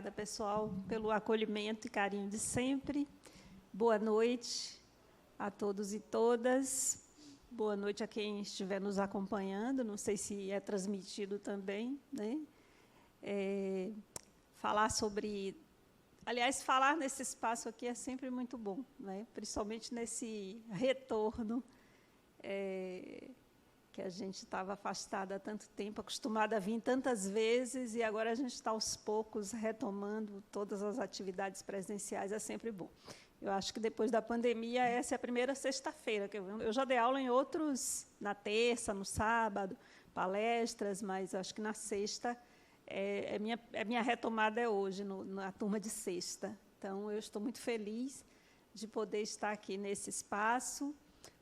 Obrigada, pessoal, pelo acolhimento e carinho de sempre. Boa noite a todos e todas. Boa noite a quem estiver nos acompanhando. Não sei se é transmitido também, né? Falar sobre... Aliás, falar nesse espaço aqui é sempre muito bom, né? Principalmente nesse retorno que a gente estava afastada há tanto tempo, acostumada a vir tantas vezes, e agora a gente está, aos poucos, retomando todas as atividades presenciais, é sempre bom. Eu acho que, depois da pandemia, essa é a primeira sexta-feira que eu já dei aula em outros, na terça, no sábado, palestras, mas acho que na sexta, minha retomada é hoje, na turma de sexta. Então, eu estou muito feliz de poder estar aqui nesse espaço.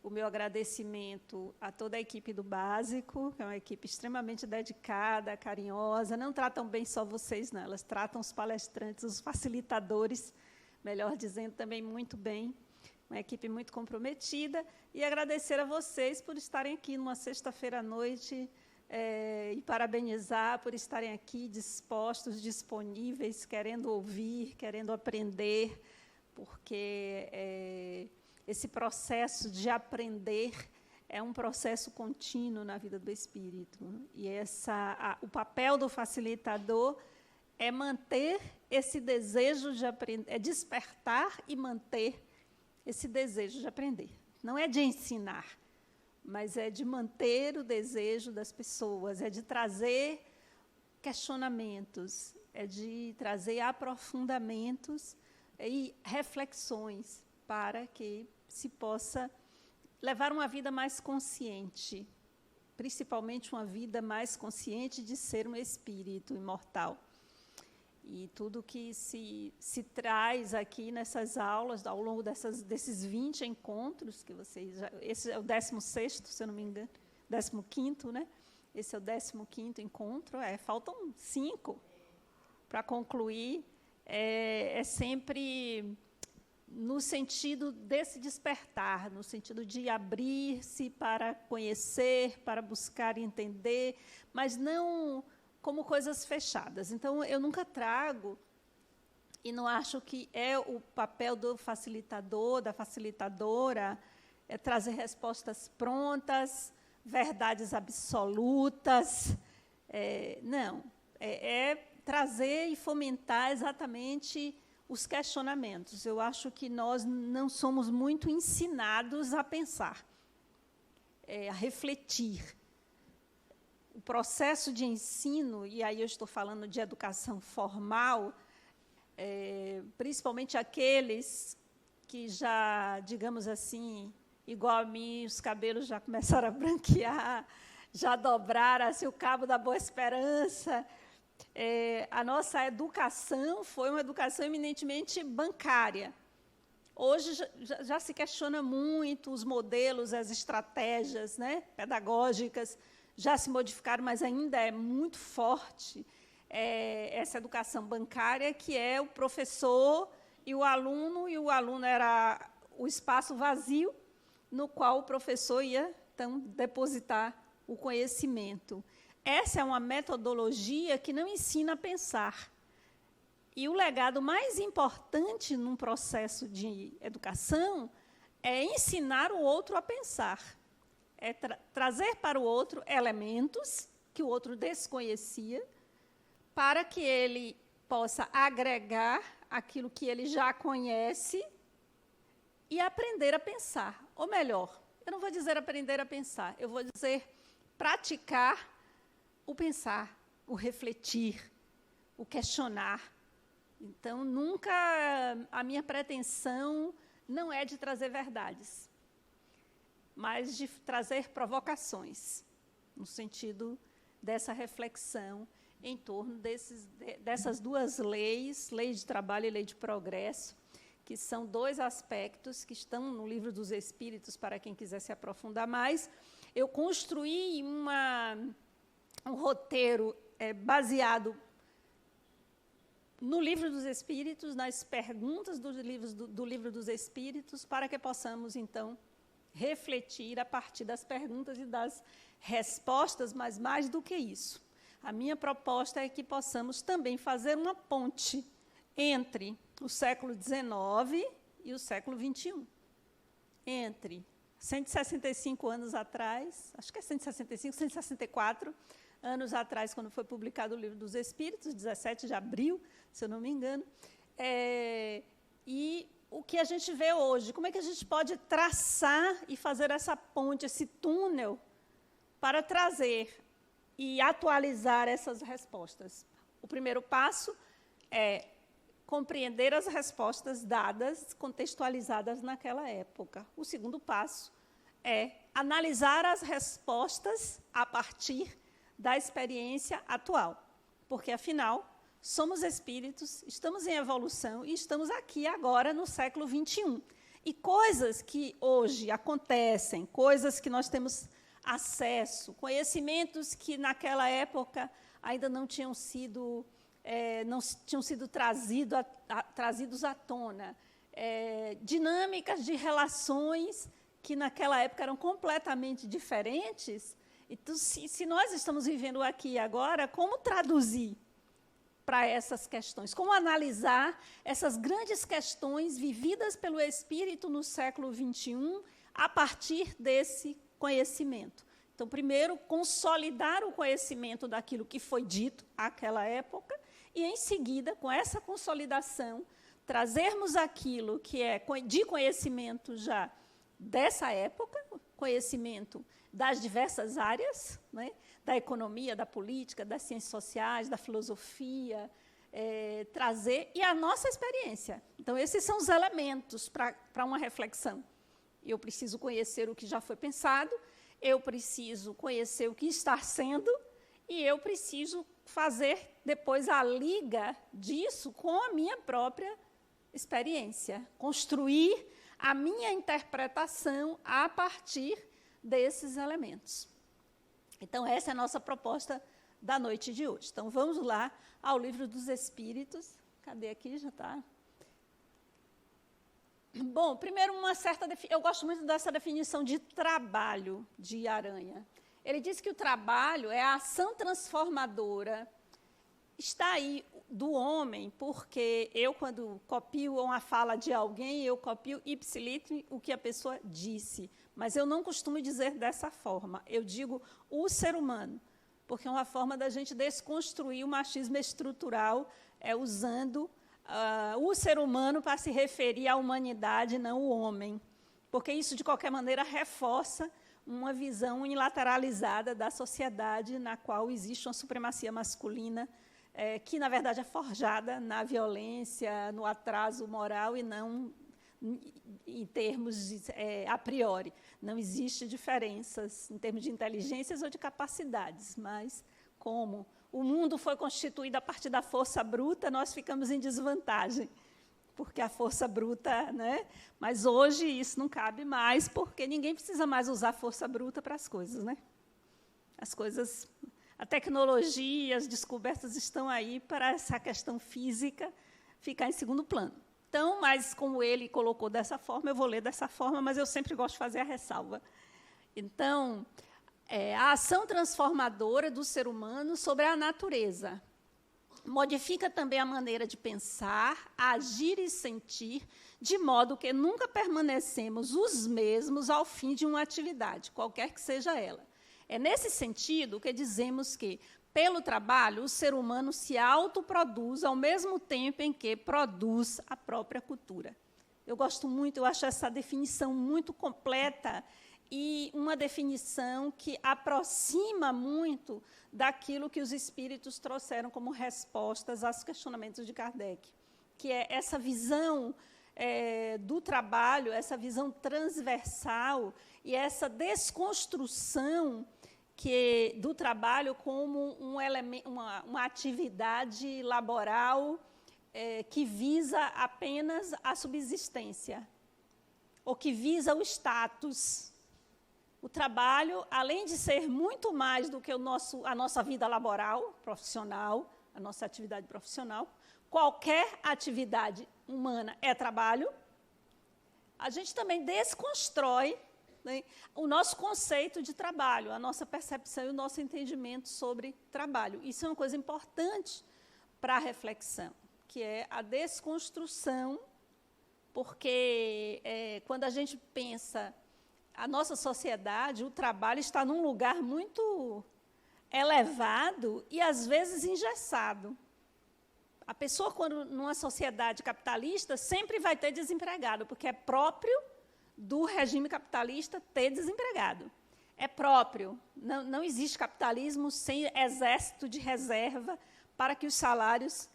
O meu agradecimento a toda a equipe do Básico, que é uma equipe extremamente dedicada, carinhosa. Não tratam bem só vocês, não. Elas tratam os palestrantes, os facilitadores, melhor dizendo, também muito bem. Uma equipe muito comprometida. E agradecer a vocês por estarem aqui numa sexta-feira à noite, e parabenizar por estarem aqui dispostos, disponíveis, querendo ouvir, querendo aprender, porque esse processo de aprender é um processo contínuo na vida do espírito. E o papel do facilitador é manter esse desejo de aprender, é despertar e manter esse desejo de aprender. Não é de ensinar, mas é de manter o desejo das pessoas, é de trazer questionamentos, é de trazer aprofundamentos e reflexões para que se possa levar uma vida mais consciente, principalmente uma vida mais consciente de ser um espírito imortal. E tudo que se traz aqui nessas aulas, ao longo desses 20 encontros, que vocês esse é o 16º, se eu não me engano, 15º, né? Esse é o 15º encontro, faltam 5 para concluir, é sempre no sentido desse despertar, no sentido de abrir-se para conhecer, para buscar entender, mas não como coisas fechadas. Então, eu nunca trago, e não acho que é o papel do facilitador, da facilitadora, trazer respostas prontas, verdades absolutas. Não, trazer e fomentar exatamente os questionamentos. Eu acho que nós não somos muito ensinados a pensar, a refletir. O processo de ensino, e aí eu estou falando de educação formal, principalmente aqueles que já, digamos assim, igual a mim, os cabelos já começaram a branquear, já dobraram assim, o cabo da Boa Esperança. A nossa educação foi uma educação eminentemente bancária. Hoje já se questiona muito os modelos, as estratégias, né, pedagógicas, já se modificaram, mas ainda é muito forte essa educação bancária, que é o professor e o aluno era o espaço vazio no qual o professor ia, então, depositar o conhecimento. Essa é uma metodologia que não ensina a pensar. E o legado mais importante num processo de educação é ensinar o outro a pensar. É trazer para o outro elementos que o outro desconhecia, para que ele possa agregar aquilo que ele já conhece e aprender a pensar. Ou melhor, eu não vou dizer aprender a pensar, eu vou dizer praticar o pensar, o refletir, o questionar. Então, nunca a minha pretensão não é de trazer verdades, mas de trazer provocações, no sentido dessa reflexão em torno dessas duas leis, lei de trabalho e lei de progresso, que são 2 aspectos que estão no Livro dos Espíritos, para quem quiser se aprofundar mais. Eu construí um roteiro baseado no Livro dos Espíritos, nas perguntas do Livro dos Espíritos, para que possamos, então, refletir a partir das perguntas e das respostas, mas mais do que isso. A minha proposta é que possamos também fazer uma ponte entre o século XIX e o século XXI. Entre 165 anos atrás, acho que é 165, 164 anos atrás, quando foi publicado o Livro dos Espíritos, 17 de abril, se eu não me engano, e o que a gente vê hoje, como é que a gente pode traçar e fazer essa ponte, esse túnel, para trazer e atualizar essas respostas. O primeiro passo é compreender as respostas dadas, contextualizadas naquela época. O segundo passo é analisar as respostas a partir da experiência atual, porque, afinal, somos espíritos, estamos em evolução e estamos aqui agora no século XXI. E coisas que hoje acontecem, coisas que nós temos acesso, conhecimentos que naquela época ainda não tinham sido trazidos à tona, dinâmicas de relações que naquela época eram completamente diferentes. Então, se nós estamos vivendo aqui e agora, como traduzir para essas questões? Como analisar essas grandes questões vividas pelo Espírito no século XXI a partir desse conhecimento? Então, primeiro, consolidar o conhecimento daquilo que foi dito àquela época e, em seguida, com essa consolidação, trazermos aquilo que é de conhecimento já dessa época, conhecimento das diversas áreas, né, da economia, da política, das ciências sociais, da filosofia, trazer, e a nossa experiência. Então, esses são os elementos para uma reflexão. Eu preciso conhecer o que já foi pensado, eu preciso conhecer o que está sendo, e eu preciso fazer depois a liga disso com a minha própria experiência, construir a minha interpretação a partir desses elementos. Então, essa é a nossa proposta da noite de hoje. Então, vamos lá ao Livro dos Espíritos. Cadê aqui? Já está. Bom, primeiro, eu gosto muito dessa definição de trabalho de Aranha. Ele diz que o trabalho é a ação transformadora, está aí do homem, porque eu, quando copio uma fala de alguém, eu copio ipsiliter o que a pessoa disse. Mas eu não costumo dizer dessa forma. Eu digo o ser humano, porque é uma forma da gente desconstruir o machismo estrutural, usando o ser humano para se referir à humanidade, não o homem. Porque isso, de qualquer maneira, reforça uma visão unilateralizada da sociedade, na qual existe uma supremacia masculina, que, na verdade, é forjada na violência, no atraso moral e não em termos a priori. Não existe diferenças em termos de inteligências ou de capacidades, mas como o mundo foi constituído a partir da força bruta, nós ficamos em desvantagem, porque a força bruta, né? Mas hoje isso não cabe mais, porque ninguém precisa mais usar força bruta para as coisas, né? As coisas, a tecnologia, as descobertas estão aí para essa questão física ficar em segundo plano. Então, mas como ele colocou dessa forma, eu vou ler dessa forma, mas eu sempre gosto de fazer a ressalva. Então, a ação transformadora do ser humano sobre a natureza modifica também a maneira de pensar, agir e sentir, de modo que nunca permanecemos os mesmos ao fim de uma atividade, qualquer que seja ela. É nesse sentido que dizemos que, pelo trabalho, o ser humano se autoproduz ao mesmo tempo em que produz a própria cultura. Eu gosto muito, eu acho essa definição muito completa e uma definição que aproxima muito daquilo que os espíritos trouxeram como respostas aos questionamentos de Kardec, que é essa visão do trabalho, essa visão transversal e essa desconstrução do trabalho como uma atividade laboral que visa apenas a subsistência, ou que visa o status. O trabalho, além de ser muito mais do que a nossa vida laboral, profissional, a nossa atividade profissional, qualquer atividade humana é trabalho, a gente também desconstrói, né, o nosso conceito de trabalho, a nossa percepção e o nosso entendimento sobre trabalho. Isso é uma coisa importante para a reflexão, que é a desconstrução, porque quando a gente pensa a nossa sociedade, o trabalho está num lugar muito elevado e, às vezes, engessado. A pessoa, quando numa sociedade capitalista, sempre vai ter desempregado, porque é próprio do regime capitalista ter desempregado. É próprio. Não existe capitalismo sem exército de reserva para que os salários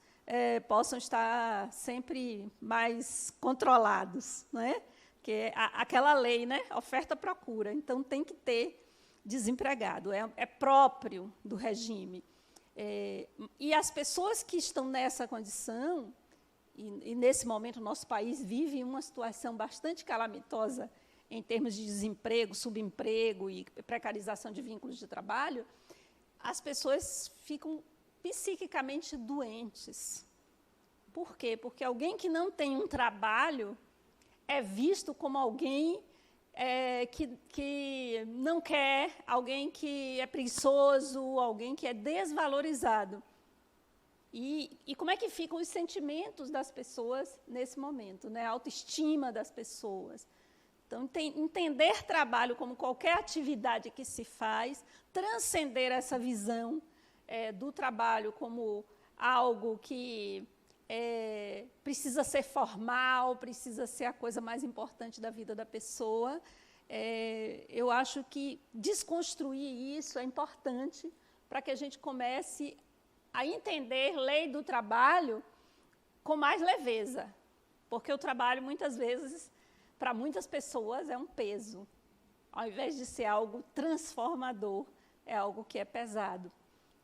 possam estar sempre mais controlados, não é? Que é aquela lei, né? Oferta-procura. Então, tem que ter desempregado. É próprio do regime. E as pessoas que estão nessa condição, e nesse momento o nosso país vive uma situação bastante calamitosa em termos de desemprego, subemprego e precarização de vínculos de trabalho, as pessoas ficam psiquicamente doentes. Por quê? Porque alguém que não tem um trabalho é visto como alguém que não quer, alguém que é preguiçoso, alguém que é desvalorizado. E como é que ficam os sentimentos das pessoas nesse momento, né? A autoestima das pessoas. Então, entender trabalho como qualquer atividade que se faz, transcender essa visão do trabalho como algo que precisa ser formal, precisa ser a coisa mais importante da vida da pessoa. Eu acho que desconstruir isso é importante para que a gente comece a entender lei do trabalho com mais leveza, porque o trabalho, muitas vezes, para muitas pessoas, é um peso. Ao invés de ser algo transformador, é algo que é pesado.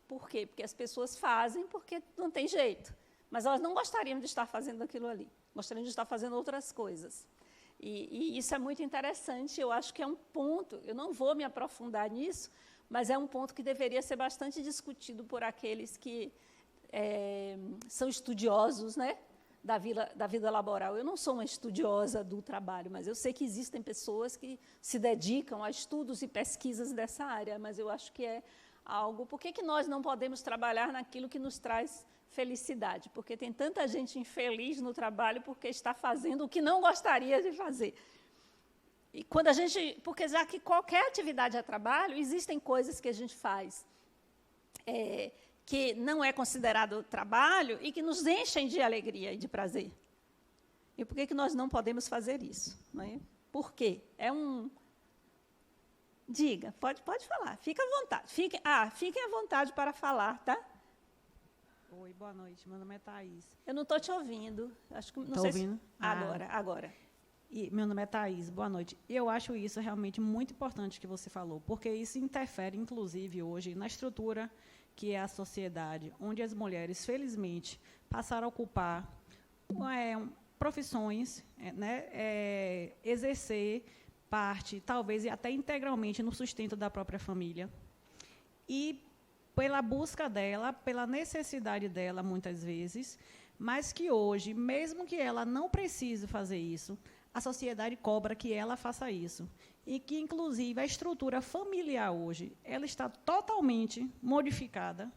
Por quê? Porque as pessoas fazem porque não tem jeito. Mas elas não gostariam de estar fazendo aquilo ali. Gostariam de estar fazendo outras coisas. E isso é muito interessante. Eu acho que é um ponto, eu não vou me aprofundar nisso, mas é um ponto que deveria ser bastante discutido por aqueles que são estudiosos, né, da vida laboral. Eu não sou uma estudiosa do trabalho, mas eu sei que existem pessoas que se dedicam a estudos e pesquisas dessa área, mas eu acho que é algo... Por que nós não podemos trabalhar naquilo que nos traz felicidade? Porque tem tanta gente infeliz no trabalho porque está fazendo o que não gostaria de fazer. E quando a gente... Porque já que qualquer atividade é trabalho, existem coisas que a gente faz que não é considerado trabalho e que nos enchem de alegria e de prazer. E por que nós não podemos fazer isso? Não é? Por quê? Diga, pode falar, fique à vontade. Fiquem à vontade para falar, tá? Oi, boa noite, meu nome é Thaís. Eu não estou te ouvindo. Acho que não sei ouvindo? Agora. E meu nome é Thaís, boa noite. Eu acho isso realmente muito importante que você falou, porque isso interfere, inclusive, hoje, na estrutura que é a sociedade, onde as mulheres, felizmente, passaram a ocupar profissões, exercer parte, talvez, e até integralmente, no sustento da própria família. E pela busca dela, pela necessidade dela, muitas vezes, mas que hoje, mesmo que ela não precise fazer isso, a sociedade cobra que ela faça isso. E que, inclusive, a estrutura familiar hoje, ela está totalmente modificada,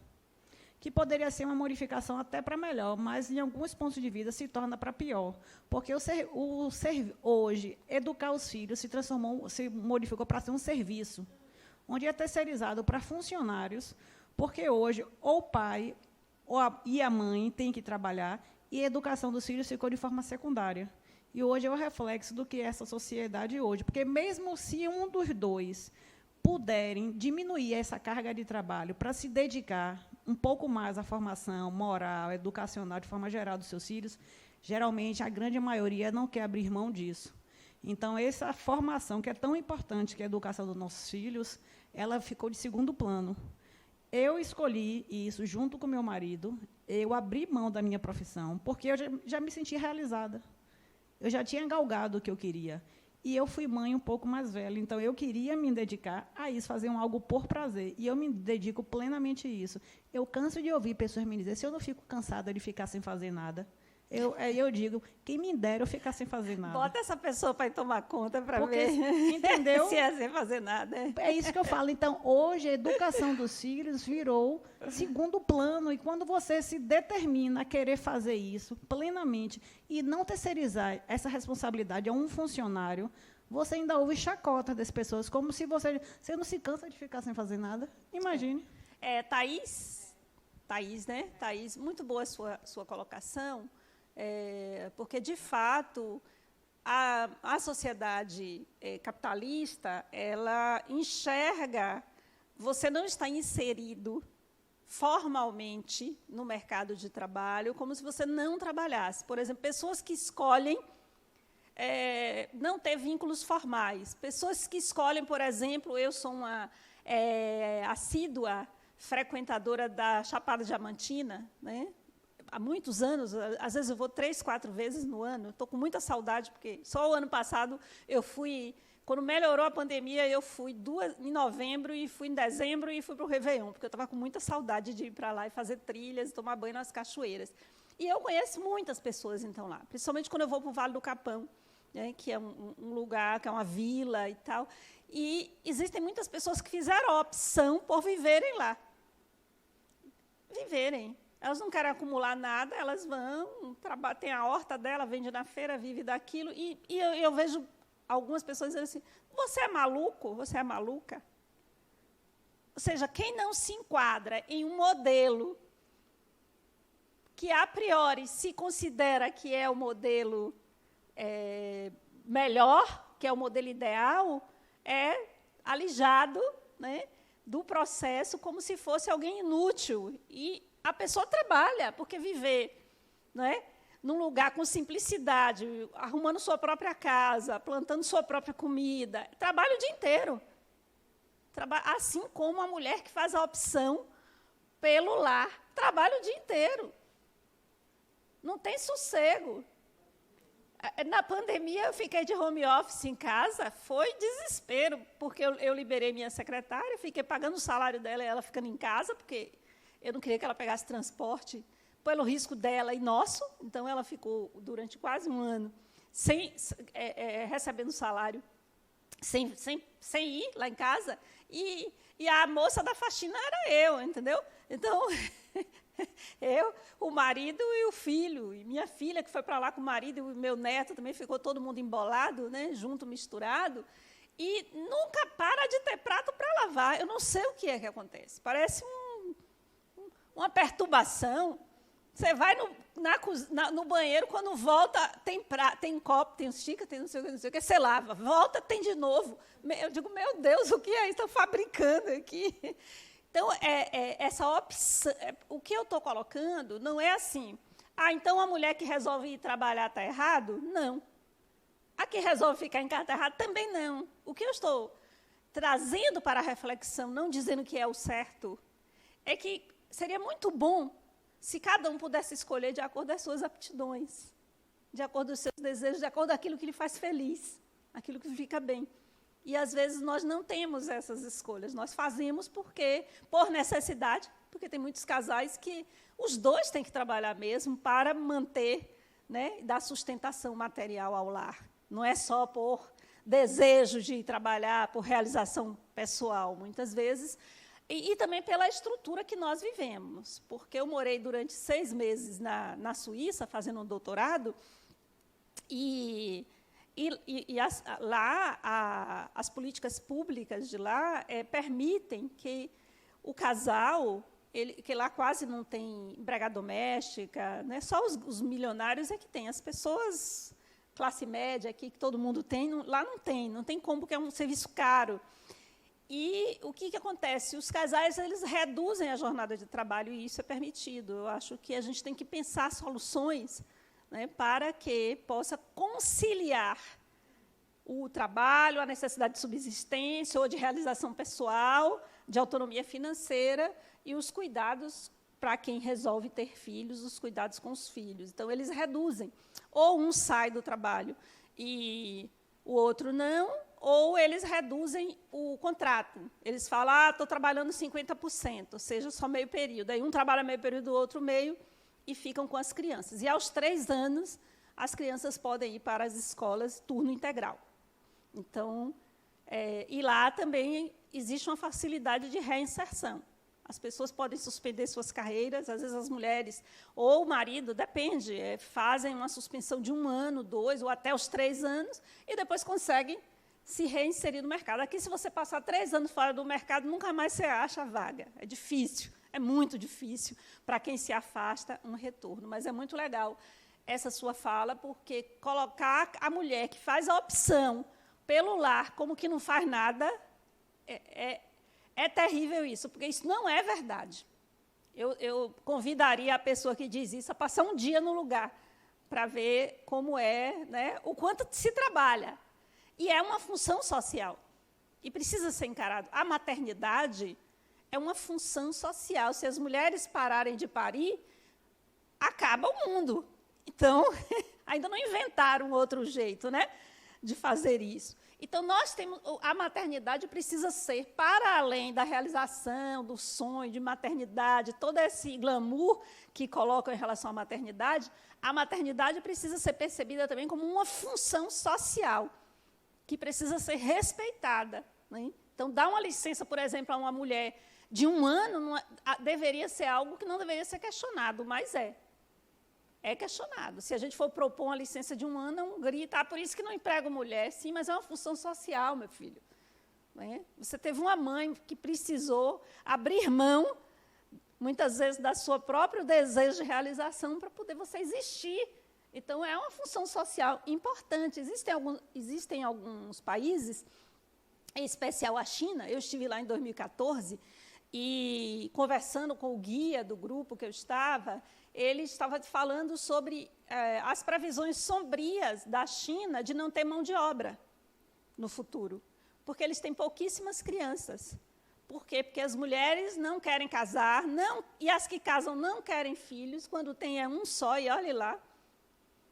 que poderia ser uma modificação até para melhor, mas, em alguns pontos de vista, se torna para pior. Porque hoje, educar os filhos se modificou para ser um serviço, onde é terceirizado para funcionários, porque hoje ou o pai e a mãe têm que trabalhar e a educação dos filhos ficou de forma secundária. E hoje é o reflexo do que é essa sociedade hoje, porque mesmo se um dos dois puderem diminuir essa carga de trabalho para se dedicar um pouco mais à formação moral, educacional, de forma geral, dos seus filhos, geralmente a grande maioria não quer abrir mão disso. Então, essa formação, que é tão importante, que é a educação dos nossos filhos, ela ficou de segundo plano. Eu escolhi isso junto com meu marido, eu abri mão da minha profissão, porque eu já me senti realizada. Eu já tinha galgado o que eu queria. E eu fui mãe um pouco mais velha, então eu queria me dedicar a isso, fazer algo por prazer. E eu me dedico plenamente a isso. Eu canso de ouvir pessoas me dizer, se eu não fico cansada de ficar sem fazer nada, Eu digo, quem me dera eu ficar sem fazer nada. Bota essa pessoa para ir tomar conta para ver. Entendeu? Se é sem fazer nada. É isso que eu falo. Então, hoje, a educação dos filhos virou segundo plano. E quando você se determina a querer fazer isso plenamente e não terceirizar essa responsabilidade a um funcionário, você ainda ouve chacota das pessoas, como se você não se cansa de ficar sem fazer nada. Imagine. Thaís, né? Thaís, muito boa a sua colocação. Porque, de fato, a sociedade capitalista, ela enxerga, você não está inserido formalmente no mercado de trabalho, como se você não trabalhasse. Por exemplo, pessoas que escolhem não ter vínculos formais, pessoas que escolhem, por exemplo, eu sou uma assídua frequentadora da Chapada Diamantina, né? Há muitos anos, às vezes eu vou 3, 4 vezes no ano, estou com muita saudade, porque só o ano passado eu fui, quando melhorou a pandemia, eu fui em novembro, e fui em dezembro, e fui para o Réveillon, porque eu estava com muita saudade de ir para lá e fazer trilhas, e tomar banho nas cachoeiras. E eu conheço muitas pessoas, então, lá, principalmente quando eu vou para o Vale do Capão, né, que é um lugar, que é uma vila e tal, e existem muitas pessoas que fizeram a opção por viverem lá. Viverem. Elas não querem acumular nada, elas vão, tem a horta dela, vende na feira, vive daquilo. E eu vejo algumas pessoas dizendo assim, você é maluco? Você é maluca? Ou seja, quem não se enquadra em um modelo que, a priori, se considera que é o modelo melhor, que é o modelo ideal, é alijado, né, do processo como se fosse alguém inútil. E a pessoa trabalha, porque viver, né, num lugar com simplicidade, arrumando sua própria casa, plantando sua própria comida, trabalha o dia inteiro. Assim como a mulher que faz a opção pelo lar, trabalha o dia inteiro. Não tem sossego. Na pandemia, eu fiquei de home office em casa, foi desespero, porque eu liberei minha secretária, fiquei pagando o salário dela e ela ficando em casa, porque eu não queria que ela pegasse transporte, pelo risco dela e nosso. Então, ela ficou durante quase um ano recebendo salário, sem ir lá em casa, e a moça da faxina era eu, entendeu? Então, eu, o marido e o filho, e minha filha, que foi para lá com o marido, e o meu neto também, ficou todo mundo embolado, né, junto, misturado, e nunca para de ter prato para lavar. Eu não sei o que é que acontece. Parece uma perturbação. Você vai no banheiro, quando volta, tem copo, tem xícara, tem não sei o que, você lava. Volta, tem de novo. Eu digo, meu Deus, o que é isso? Estão fabricando aqui. Então, essa opção, o que eu estou colocando não é assim, então a mulher que resolve ir trabalhar está errado? Não. A que resolve ficar em casa está errado? Também não. O que eu estou trazendo para a reflexão, não dizendo que é o certo, é que seria muito bom se cada um pudesse escolher de acordo com as suas aptidões, de acordo com os seus desejos, de acordo com aquilo que lhe faz feliz, aquilo que fica bem. E, às vezes, nós não temos essas escolhas. Nós fazemos por necessidade, porque tem muitos casais que os dois têm que trabalhar mesmo para manter, né, dar sustentação material ao lar. Não é só por desejo de trabalhar, por realização pessoal, muitas vezes, e também pela estrutura que nós vivemos. Porque eu morei durante 6 meses na Suíça, fazendo um doutorado, lá, as políticas públicas de lá permitem que o casal, que lá quase não tem empregada doméstica, né, só os milionários é que tem. As pessoas, classe média aqui, que todo mundo tem, lá não tem como, porque é um serviço caro. E o que acontece? Os casais, eles reduzem a jornada de trabalho, e isso é permitido. Eu acho que a gente tem que pensar soluções, né, para que possa conciliar o trabalho, a necessidade de subsistência ou de realização pessoal, de autonomia financeira, e os cuidados para quem resolve ter filhos, os cuidados com os filhos. Então, eles reduzem. Ou um sai do trabalho e o outro não, ou eles reduzem o contrato. Eles falam, estou trabalhando 50%, ou seja, só meio período. Aí um trabalha meio período, o outro meio, e ficam com as crianças. E, aos 3 anos, as crianças podem ir para as escolas turno integral. Então, e lá também existe uma facilidade de reinserção. As pessoas podem suspender suas carreiras, às vezes as mulheres ou o marido, depende, fazem uma suspensão de 1 ano, 2, ou até os 3 anos, e depois conseguem se reinserir no mercado. Aqui, se você passar 3 anos fora do mercado, nunca mais você acha vaga. É difícil, é muito difícil para quem se afasta um retorno. Mas é muito legal essa sua fala, porque colocar a mulher que faz a opção pelo lar como que não faz nada, é terrível isso, porque isso não é verdade. Eu convidaria a pessoa que diz isso a passar um dia no lugar para ver como é, né, o quanto se trabalha. E é uma função social. E precisa ser encarado. A maternidade é uma função social. Se as mulheres pararem de parir, acaba o mundo. Então, ainda não inventaram outro jeito, né, de fazer isso. Então, a maternidade precisa ser, para além da realização, do sonho de maternidade, todo esse glamour que colocam em relação à maternidade, a maternidade precisa ser percebida também como uma função social, que precisa ser respeitada, né? Então, dar uma licença, por exemplo, a uma mulher de 1 ano, deveria ser algo que não deveria ser questionado, mas é questionado. Se a gente for propor uma licença de 1 ano, é um grito. Por isso que não emprego mulher. Sim, mas é uma função social, meu filho. Né? Você teve uma mãe que precisou abrir mão, muitas vezes, da sua próprio desejo de realização para poder você existir. Então, é uma função social importante. Existem alguns países, em especial a China. Eu estive lá em 2014 e, conversando com o guia do grupo que eu estava, ele estava falando sobre as previsões sombrias da China de não ter mão de obra no futuro, porque eles têm pouquíssimas crianças. Por quê? Porque as mulheres não querem casar, e as que casam não querem filhos, quando tem um só, e olhe lá.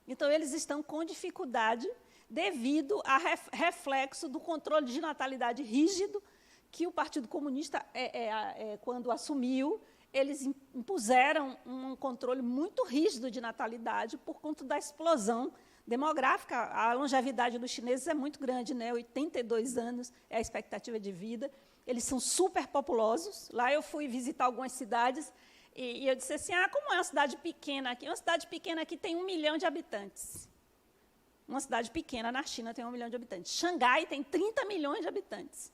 Então, eles estão com dificuldade devido a reflexo do controle de natalidade rígido que o Partido Comunista, quando assumiu, eles impuseram um controle muito rígido de natalidade por conta da explosão demográfica. A longevidade dos chineses é muito grande, né? 82 anos é a expectativa de vida. Eles são super populosos. Lá eu fui visitar algumas cidades e eu disse assim, como é uma cidade pequena aqui? Uma cidade pequena aqui tem 1 milhão de habitantes. Uma cidade pequena na China tem 1 milhão de habitantes. Xangai tem 30 milhões de habitantes.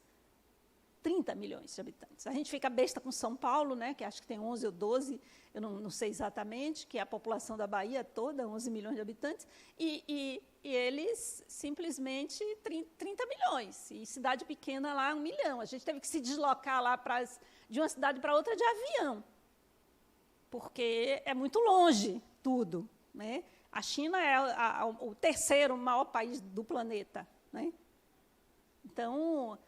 30 milhões de habitantes. A gente fica besta com São Paulo, né, que acho que tem 11 ou 12, eu não sei exatamente, que é a população da Bahia toda, 11 milhões de habitantes, e eles simplesmente 30 milhões. E cidade pequena lá, 1 milhão. A gente teve que se deslocar lá de uma cidade para outra de avião, porque é muito longe tudo, né? A China é o 3º maior país do planeta, né? Então,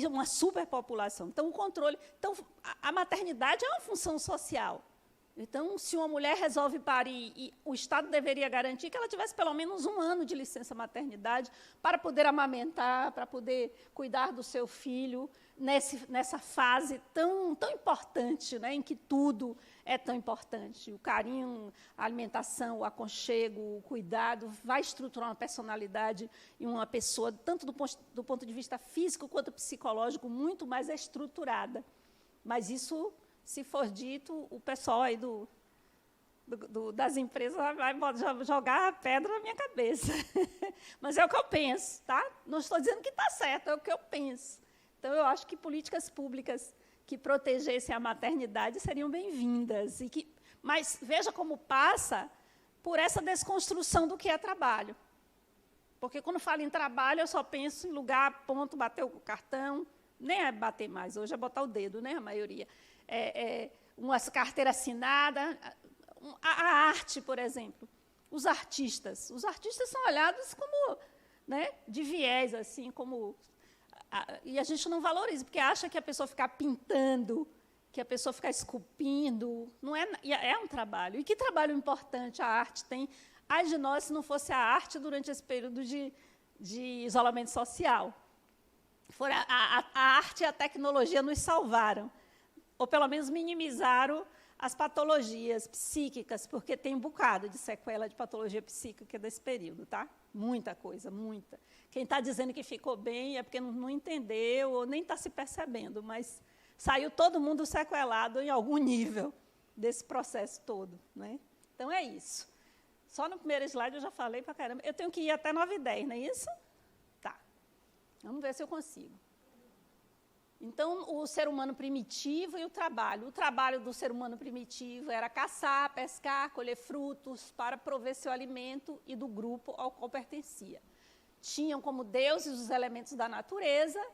uma superpopulação. Então, o controle. Então, a maternidade é uma função social. Então, se uma mulher resolve parir, e o Estado deveria garantir que ela tivesse pelo menos 1 ano de licença maternidade para poder amamentar, para poder cuidar do seu filho nessa fase tão importante, né, em que tudo é tão importante. O carinho, a alimentação, o aconchego, o cuidado, vai estruturar uma personalidade e uma pessoa, tanto do ponto de vista físico quanto psicológico, muito mais estruturada. Mas isso, se for dito, o pessoal aí das empresas vai jogar a pedra na minha cabeça. Mas é o que eu penso, tá? Não estou dizendo que está certo, é o que eu penso. Então, eu acho que políticas públicas que protegessem a maternidade seriam bem-vindas. Mas veja como passa por essa desconstrução do que é trabalho. Porque, quando falo em trabalho, eu só penso em lugar, ponto, bater o cartão. Nem é bater mais, hoje é botar o dedo, né, a maioria. Uma carteira assinada. A arte, por exemplo. Os artistas são olhados como, né, de viés, assim, como... E a gente não valoriza, porque acha que a pessoa ficar pintando, que a pessoa ficar esculpindo, não é um trabalho. E que trabalho importante a arte tem? Ai de nós, se não fosse a arte durante esse período de isolamento social. A arte e a tecnologia nos salvaram, ou pelo menos minimizaram as patologias psíquicas, porque tem um bocado de sequela de patologia psíquica desse período, tá? Muita coisa, muita. Quem está dizendo que ficou bem é porque não entendeu ou nem está se percebendo, mas saiu todo mundo sequelado em algum nível desse processo todo, né? Então, é isso. Só no primeiro slide eu já falei para caramba. Eu tenho que ir até 9h10, não é isso? Tá. Vamos ver se eu consigo. Então, o ser humano primitivo e o trabalho. O trabalho do ser humano primitivo era caçar, pescar, colher frutos para prover seu alimento e do grupo ao qual pertencia. Tinham como deuses os elementos da natureza,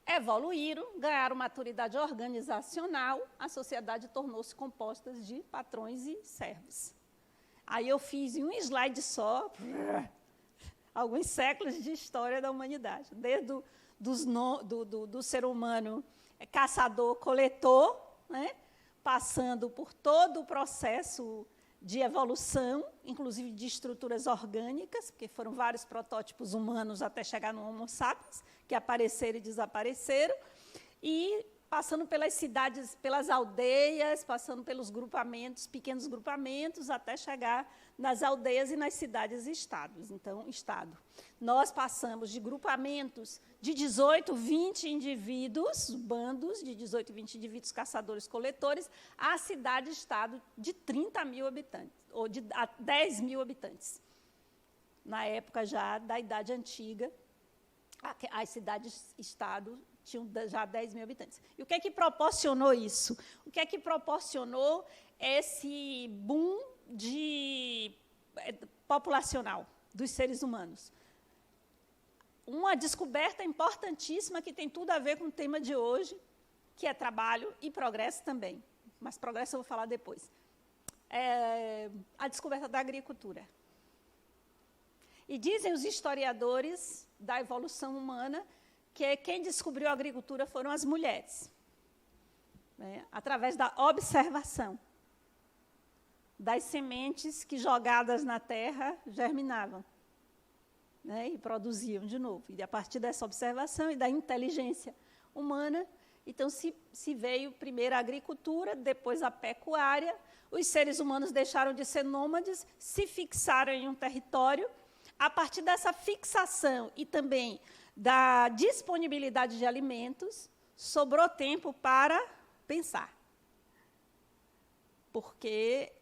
evoluíram, ganharam maturidade organizacional, a sociedade tornou-se composta de patrões e servos. Aí eu fiz em um slide só alguns séculos de história da humanidade, desde do ser humano caçador-coletor, né, passando por todo o processo de evolução, inclusive de estruturas orgânicas, porque foram vários protótipos humanos até chegar no Homo sapiens, que apareceram e desapareceram, e passando pelas cidades, pelas aldeias, passando pelos grupamentos, pequenos grupamentos, até chegar nas aldeias e nas cidades e estados. Então, estado. Nós passamos de grupamentos de 18, 20 indivíduos, bandos de 18, 20 indivíduos caçadores-coletores, a cidade-estado de 30 mil habitantes, ou de 10 mil habitantes. Na época já da Idade Antiga, as cidades-estado tinham já 10 mil habitantes. E o que é que proporcionou isso? O que é que proporcionou esse boom populacional dos seres humanos? Uma descoberta importantíssima que tem tudo a ver com o tema de hoje, que é trabalho e progresso também. Mas progresso eu vou falar depois. A descoberta da agricultura. E dizem os historiadores da evolução humana que quem descobriu a agricultura foram as mulheres, né, através da observação das sementes que, jogadas na terra, germinavam, né, e produziam de novo. E, a partir dessa observação e da inteligência humana, então, se veio primeiro a agricultura, depois a pecuária, os seres humanos deixaram de ser nômades, se fixaram em um território. A partir dessa fixação e também da disponibilidade de alimentos, sobrou tempo para pensar. Porque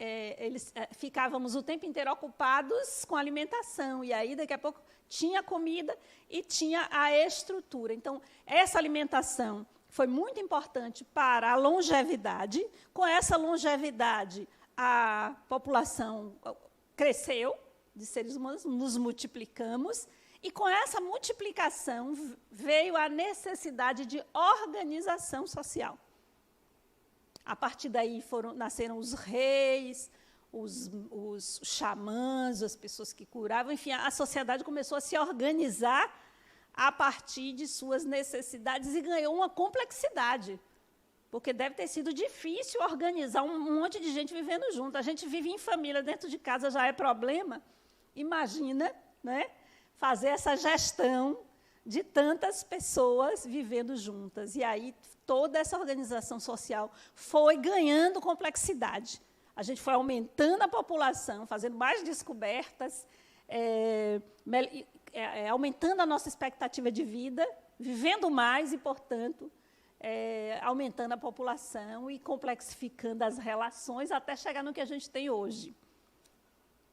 ficávamos o tempo inteiro ocupados com a alimentação, e aí, daqui a pouco, tinha comida e tinha a estrutura. Então, essa alimentação foi muito importante para a longevidade. Com essa longevidade, a população cresceu, de seres humanos, nos multiplicamos, e com essa multiplicação veio a necessidade de organização social. A partir daí nasceram os reis, os xamãs, as pessoas que curavam, enfim, a sociedade começou a se organizar a partir de suas necessidades e ganhou uma complexidade, porque deve ter sido difícil organizar um monte de gente vivendo junto. A gente vive em família, dentro de casa já é problema. Imagina, né, fazer essa gestão de tantas pessoas vivendo juntas. E aí toda essa organização social foi ganhando complexidade. A gente foi aumentando a população, fazendo mais descobertas, aumentando a nossa expectativa de vida, vivendo mais e, portanto, aumentando a população e complexificando as relações até chegar no que a gente tem hoje.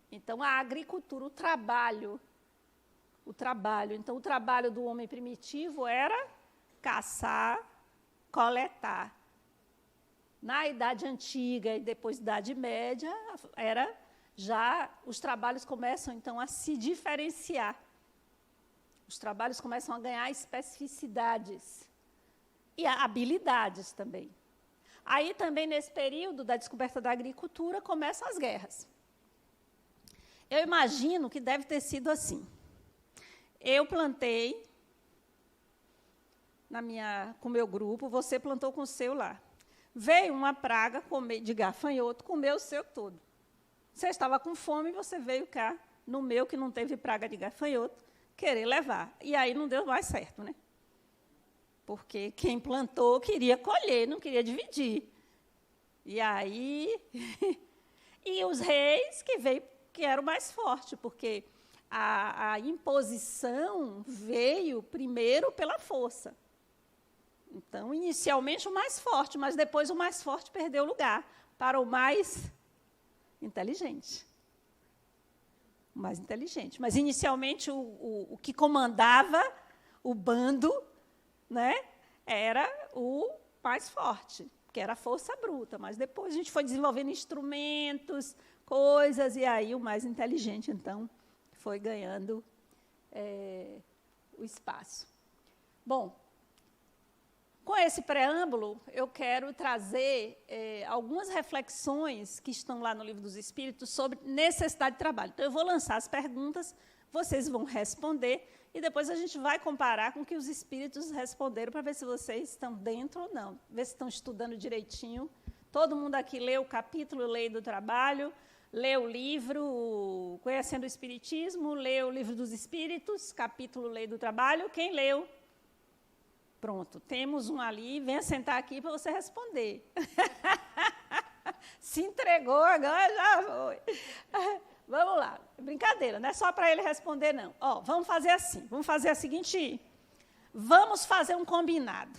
Então, a agricultura, o trabalho. Então, o trabalho do homem primitivo era caçar, coletar. Na Idade Antiga e depois da Idade Média, os trabalhos começam, então, a se diferenciar. Os trabalhos começam a ganhar especificidades e habilidades também. Aí, também, nesse período da descoberta da agricultura, começam as guerras. Eu imagino que deve ter sido assim. Eu plantei com o meu grupo, você plantou com o seu lá. Veio uma praga de gafanhoto, comeu o seu todo. Você estava com fome, você veio cá, no meu, que não teve praga de gafanhoto, querer levar. E aí não deu mais certo, né? Porque quem plantou queria colher, não queria dividir. E aí, e os reis que era o mais forte, porque a imposição veio primeiro pela força. Então, inicialmente o mais forte, mas depois o mais forte perdeu lugar para o mais inteligente. O mais inteligente. Mas, inicialmente, o que comandava o bando, né, era o mais forte, que era a força bruta. Mas depois a gente foi desenvolvendo instrumentos, coisas, e aí o mais inteligente, então, foi ganhando o espaço. Bom, com esse preâmbulo, eu quero trazer algumas reflexões que estão lá no Livro dos Espíritos sobre necessidade de trabalho. Então, eu vou lançar as perguntas, vocês vão responder, e depois a gente vai comparar com o que os Espíritos responderam, para ver se vocês estão dentro ou não, ver se estão estudando direitinho. Todo mundo aqui leu o capítulo Lei do Trabalho, leu o livro Conhecendo o Espiritismo, leu o Livro dos Espíritos, capítulo Lei do Trabalho. Quem leu? Pronto, temos um ali, venha sentar aqui para você responder. Se entregou, agora já foi. Vamos lá, brincadeira, não é só para ele responder, não. Ó, vamos fazer assim, vamos fazer a seguinte, vamos fazer um combinado.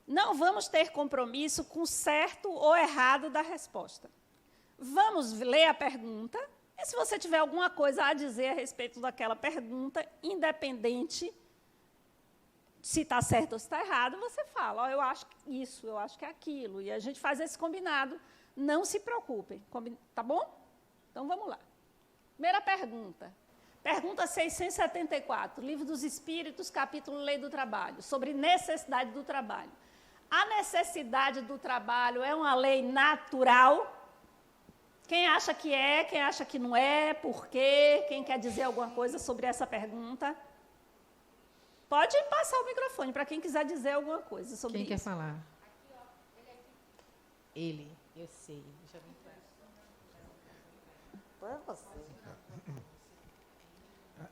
Não vamos ter compromisso com certo ou errado da resposta. Vamos ler a pergunta, e se você tiver alguma coisa a dizer a respeito daquela pergunta, independente se está certo ou se está errado, você fala, ó, eu acho que isso, eu acho que é aquilo, e a gente faz esse combinado. Não se preocupem, tá bom? Então, vamos lá. Primeira pergunta. Pergunta 674, Livro dos Espíritos, capítulo Lei do Trabalho, sobre necessidade do trabalho. A necessidade do trabalho é uma lei natural? Quem acha que é, quem acha que não é, por quê? Quem quer dizer alguma coisa sobre essa pergunta? Pode passar o microfone para quem quiser dizer alguma coisa sobre isso. Quem quer falar? Ele, eu sei. Deixa eu ver.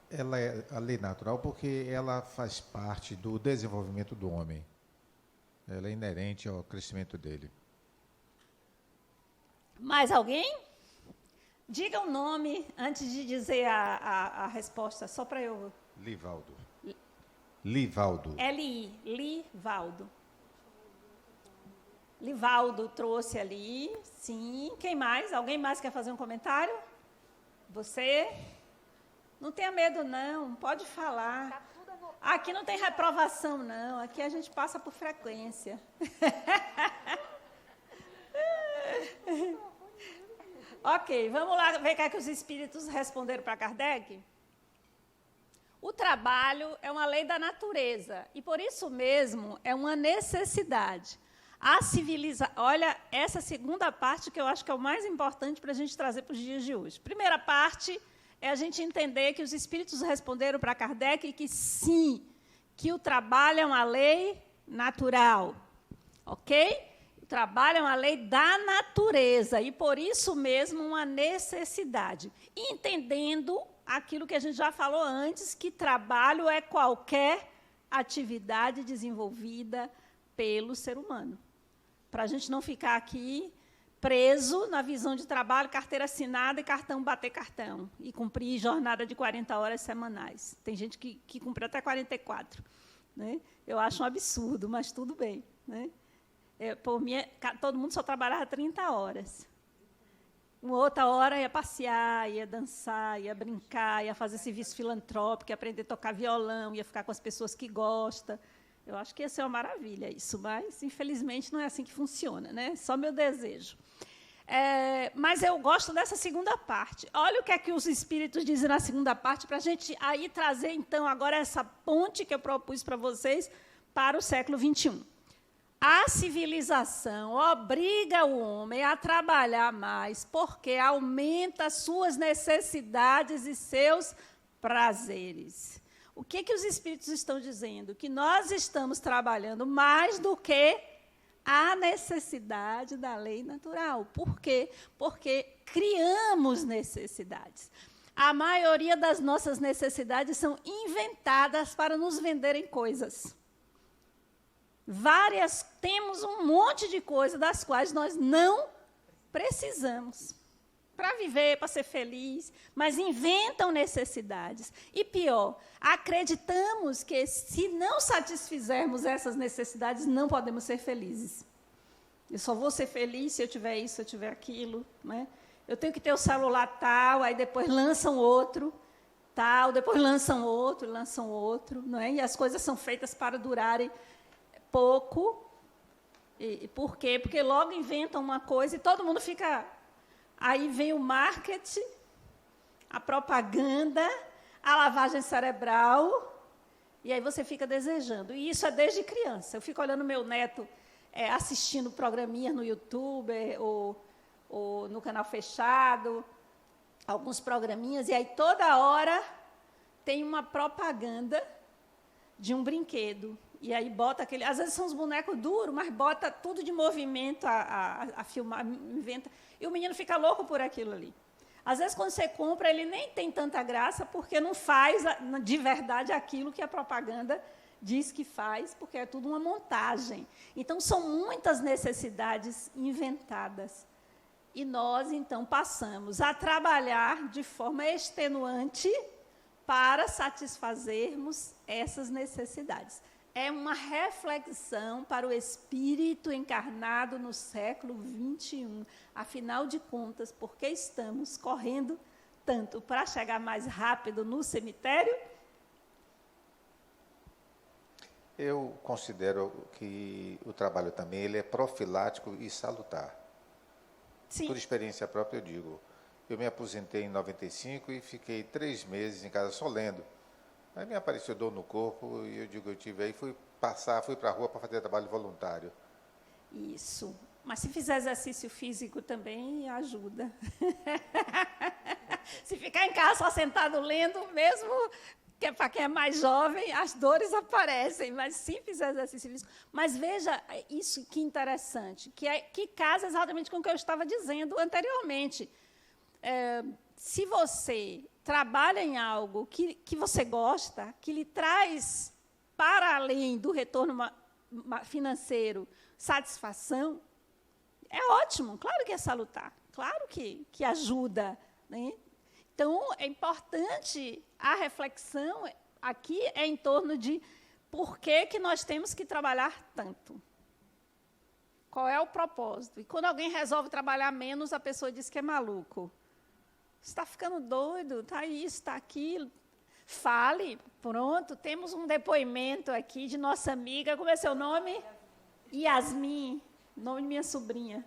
Ela é a lei natural porque ela faz parte do desenvolvimento do homem. Ela é inerente ao crescimento dele. Mais alguém? Diga o nome antes de dizer a resposta, só para eu... Livaldo. Livaldo. L-I, Livaldo. Livaldo trouxe ali, sim. Quem mais? Alguém mais quer fazer um comentário? Você? Não tenha medo, não. Pode falar. Aqui não tem reprovação, não. Aqui a gente passa por frequência. Ok, vamos lá ver o que é que os espíritos responderam para Kardec. O trabalho é uma lei da natureza e, por isso mesmo, é uma necessidade. Olha, essa segunda parte que eu acho que é o mais importante para a gente trazer para os dias de hoje. Primeira parte é a gente entender que os espíritos responderam para Kardec que sim, que o trabalho é uma lei natural, ok? O trabalho é uma lei da natureza e, por isso mesmo, uma necessidade. Entendendo aquilo que a gente já falou antes, que trabalho é qualquer atividade desenvolvida pelo ser humano. Para a gente não ficar aqui preso na visão de trabalho, carteira assinada e cartão bater cartão, e cumprir jornada de 40 horas semanais. Tem gente que cumpre até 44. Né? Eu acho um absurdo, mas tudo bem. Né? Por mim, todo mundo só trabalhava 30 horas. Uma outra hora ia passear, ia dançar, ia brincar, ia fazer serviço filantrópico, ia aprender a tocar violão, ia ficar com as pessoas que gostam. Eu acho que ia ser uma maravilha isso, mas, infelizmente, não é assim que funciona, né? Só meu desejo. Mas eu gosto dessa segunda parte. Olha o que é que os espíritos dizem na segunda parte, para a gente aí trazer, então, agora essa ponte que eu propus para vocês para o século XXI. A civilização obriga o homem a trabalhar mais porque aumenta suas necessidades e seus prazeres. O que os espíritos estão dizendo? Que nós estamos trabalhando mais do que a necessidade da lei natural. Por quê? Porque criamos necessidades. A maioria das nossas necessidades são inventadas para nos venderem coisas. Temos um monte de coisas das quais nós não precisamos para viver, para ser feliz, mas inventam necessidades. E pior, acreditamos que se não satisfizermos essas necessidades, não podemos ser felizes. Eu só vou ser feliz se eu tiver isso, se eu tiver aquilo, né? Eu tenho que ter o celular tal, aí depois lançam outro, tal, depois lançam outro, não é? E as coisas são feitas para durarem pouco. E por quê? Porque logo inventam uma coisa e todo mundo fica... Aí vem o marketing, a propaganda, a lavagem cerebral, e aí você fica desejando. E isso é desde criança. Eu fico olhando meu neto assistindo programinhas no YouTube ou no canal fechado, alguns programinhas, e aí toda hora tem uma propaganda de um brinquedo. E aí bota aquele... Às vezes são os bonecos duros, mas bota tudo de movimento a filmar, inventa... E o menino fica louco por aquilo ali. Às vezes, quando você compra, ele nem tem tanta graça, porque não faz de verdade aquilo que a propaganda diz que faz, porque é tudo uma montagem. Então, são muitas necessidades inventadas. E nós, então, passamos a trabalhar de forma extenuante para satisfazermos essas necessidades. É uma reflexão para o espírito encarnado no século XXI. Afinal de contas, por que estamos correndo tanto para chegar mais rápido no cemitério? Eu considero que o trabalho também ele é profilático e salutar. Sim. Por experiência própria, eu digo. Eu me aposentei em 95 e fiquei 3 meses em casa só lendo. Aí me apareceu dor no corpo e eu digo, eu tive aí, fui para a rua para fazer trabalho voluntário. Isso. Mas se fizer exercício físico também ajuda. Se ficar em casa só sentado lendo, mesmo que para quem é mais jovem, as dores aparecem, mas se fizer exercício físico. Mas veja isso que interessante, que casa exatamente com o que eu estava dizendo anteriormente. Se você trabalha em algo que você gosta, que lhe traz, para além do retorno financeiro, satisfação, é ótimo, claro que é salutar, claro que ajuda, né? Então, é importante, a reflexão aqui é em torno de por que nós temos que trabalhar tanto. Qual é o propósito? E quando alguém resolve trabalhar menos, a pessoa diz que é maluco. Você está ficando doido, está isso, está aquilo. Fale, pronto, temos um depoimento aqui de nossa amiga, como é seu nome? Yasmin, nome de minha sobrinha.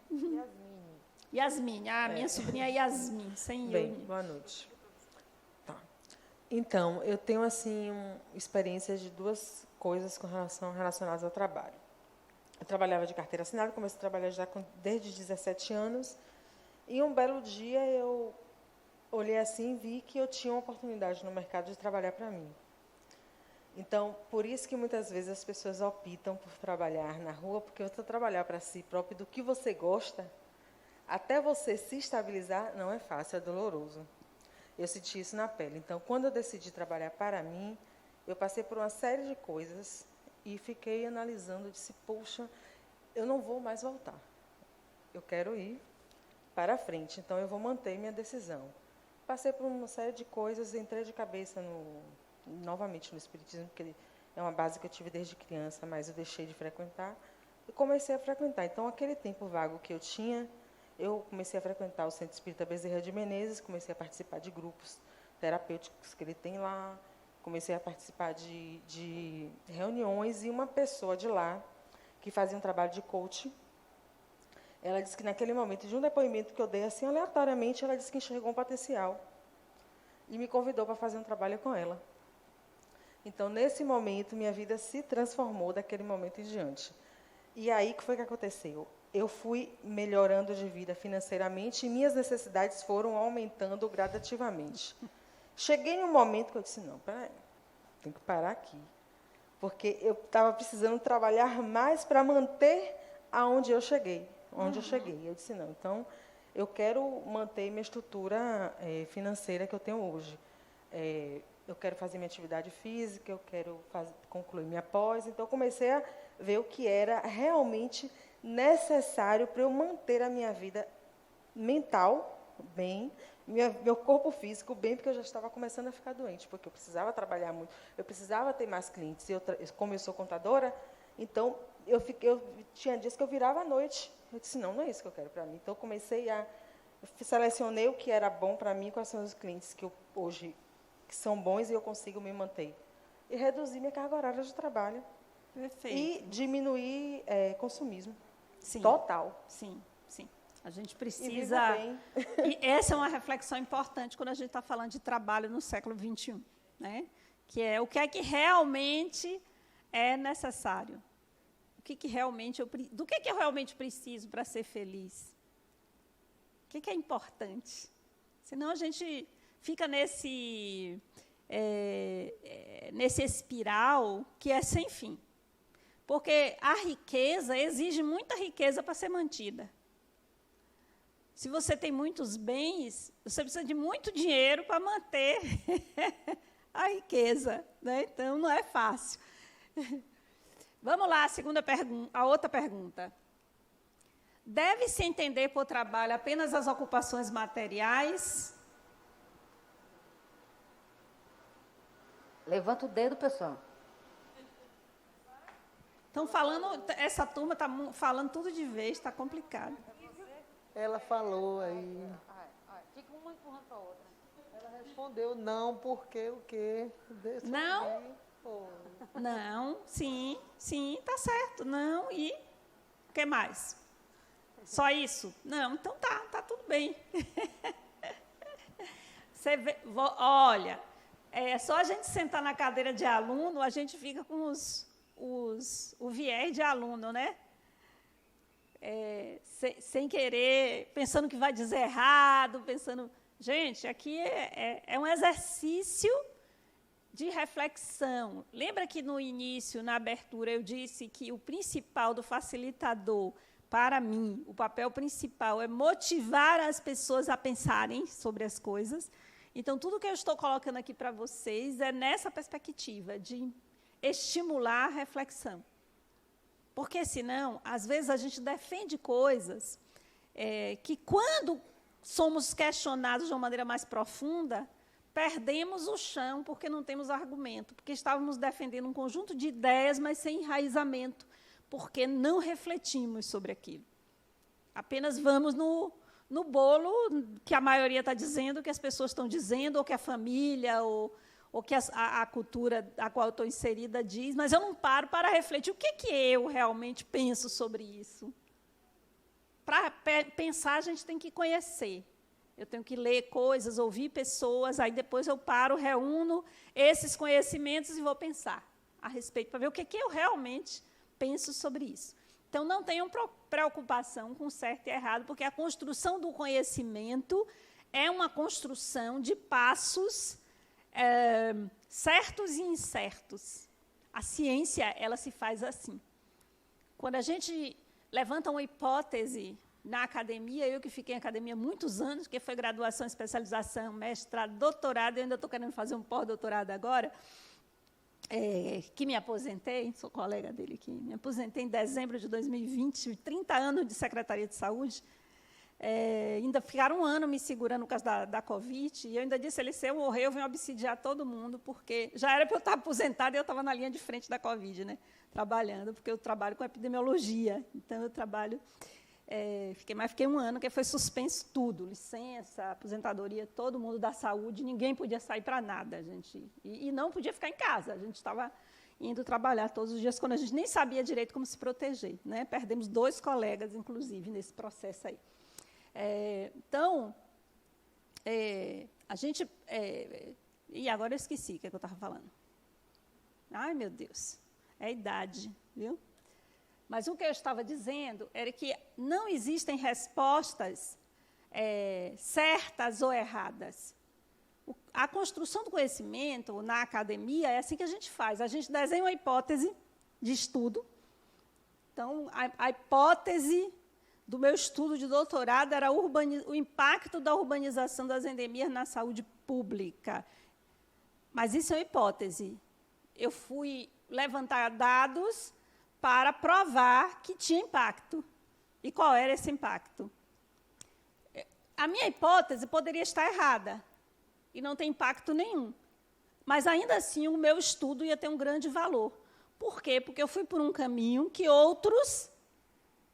Yasmin, minha sobrinha é Yasmin, sem Bem, eu. boa noite. Tá. Então, eu tenho, assim, experiências de 2 coisas relacionadas ao trabalho. Eu trabalhava de carteira assinada, comecei a trabalhar já desde 17 anos, e um belo dia eu olhei assim e vi que eu tinha uma oportunidade no mercado de trabalhar para mim. Então, por isso que muitas vezes as pessoas optam por trabalhar na rua, porque você trabalhar para si próprio do que você gosta, até você se estabilizar, não é fácil, é doloroso. Eu senti isso na pele. Então, quando eu decidi trabalhar para mim, eu passei por uma série de coisas e fiquei analisando, disse, poxa, eu não vou mais voltar. Eu quero ir para frente, então eu vou manter minha decisão. Passei por uma série de coisas, entrei de cabeça novamente no espiritismo, porque é uma base que eu tive desde criança, mas eu deixei de frequentar e comecei a frequentar. Então, aquele tempo vago que eu tinha, eu comecei a frequentar o Centro Espírita Bezerra de Menezes, comecei a participar de grupos terapêuticos que ele tem lá, comecei a participar de reuniões, e uma pessoa de lá, que fazia um trabalho de coaching, ela disse que naquele momento, de um depoimento que eu dei assim aleatoriamente, ela disse que enxergou um potencial e me convidou para fazer um trabalho com ela. Então, nesse momento, minha vida se transformou daquele momento em diante. E aí, o que foi que aconteceu? Eu fui melhorando de vida financeiramente e minhas necessidades foram aumentando gradativamente. Cheguei em um momento que eu disse, não, peraí, tenho que parar aqui. Porque eu estava precisando trabalhar mais para manter aonde eu cheguei. Eu disse, não, então, eu quero manter minha estrutura financeira que eu tenho hoje. eu quero fazer minha atividade física, eu quero concluir minha pós. Então, eu comecei a ver o que era realmente necessário para eu manter a minha vida mental bem, meu corpo físico bem, porque eu já estava começando a ficar doente, porque eu precisava trabalhar muito, eu precisava ter mais clientes. Como eu sou contadora, então, eu tinha dias que eu virava à noite. Eu disse, não é isso que eu quero para mim. Então, eu selecionei o que era bom para mim, quais são os clientes que hoje que são bons e eu consigo me manter. E reduzir minha carga horária de trabalho. Perfeito. E diminuir consumismo. Sim. Total. Sim, sim. A gente E precisa... viva bem. E essa é uma reflexão importante quando a gente está falando de trabalho no século XXI, né? Que é o que é que realmente é necessário. Do que eu realmente preciso para ser feliz? O que é importante? Senão a gente fica nesse espiral que é sem fim. Porque a riqueza exige muita riqueza para ser mantida. Se você tem muitos bens, você precisa de muito dinheiro para manter a riqueza, né? Então, não é fácil. Vamos lá, a outra pergunta. Deve-se entender por trabalho apenas as ocupações materiais? Levanta o dedo, pessoal. Estão falando, essa turma está falando tudo de vez, está complicado. Ela falou aí. Fica uma empurrando para a outra. Ela respondeu não, porque o quê? Não? Não, sim, está certo. Não, e o que mais? Só isso? Não, então tá tudo bem. Você vê, olha, é só a gente sentar na cadeira de aluno, a gente fica com o viés de aluno, né? Sem querer, pensando que vai dizer errado, pensando... Gente, aqui é um exercício de reflexão. Lembra que no início, na abertura, eu disse que o principal do facilitador, para mim, o papel principal é motivar as pessoas a pensarem sobre as coisas. Então, tudo que eu estou colocando aqui para vocês é nessa perspectiva de estimular a reflexão. Porque, senão, às vezes, a gente defende coisas que, quando somos questionados de uma maneira mais profunda, perdemos o chão porque não temos argumento, porque estávamos defendendo um conjunto de ideias, mas sem enraizamento, porque não refletimos sobre aquilo. Apenas vamos no bolo que a maioria está dizendo, que as pessoas estão dizendo, ou que a família, ou que a cultura a qual eu estou inserida diz, mas eu não paro para refletir o que eu realmente penso sobre isso. Para pensar, a gente tem que conhecer. Eu tenho que ler coisas, ouvir pessoas, aí depois eu paro, reúno esses conhecimentos e vou pensar a respeito, para ver o que eu realmente penso sobre isso. Então, não tenham preocupação com certo e errado, porque a construção do conhecimento é uma construção de passos certos e incertos. A ciência, ela se faz assim. Quando a gente levanta uma hipótese na academia, eu que fiquei em academia há muitos anos, que foi graduação, especialização, mestrado, doutorado, eu ainda estou querendo fazer um pós-doutorado agora, que me aposentei, sou colega dele aqui, me aposentei em dezembro de 2020, 30 anos de Secretaria de Saúde, ainda ficaram um ano me segurando por causa da Covid, e eu ainda disse, se eu morrer, eu venho obsidiar todo mundo, porque já era para eu estar aposentada e eu estava na linha de frente da Covid, né, trabalhando, porque eu trabalho com epidemiologia, então eu trabalho... Fiquei um ano, que foi suspenso tudo, licença, aposentadoria, todo mundo da saúde, ninguém podia sair para nada, gente, e não podia ficar em casa, a gente estava indo trabalhar todos os dias, quando a gente nem sabia direito como se proteger, né? Perdemos 2 colegas, inclusive, nesse processo aí. Então, a gente... e agora eu esqueci o que eu estava falando. Ai, meu Deus, é a idade, viu? Mas o que eu estava dizendo era que não existem respostas certas ou erradas. A construção do conhecimento na academia é assim que a gente faz. A gente desenha uma hipótese de estudo. Então, a hipótese do meu estudo de doutorado era o impacto da urbanização das endemias na saúde pública. Mas isso é uma hipótese. Eu fui levantar dados para provar que tinha impacto. E qual era esse impacto? A minha hipótese poderia estar errada e não tem impacto nenhum. Mas, ainda assim, o meu estudo ia ter um grande valor. Por quê? Porque eu fui por um caminho que outros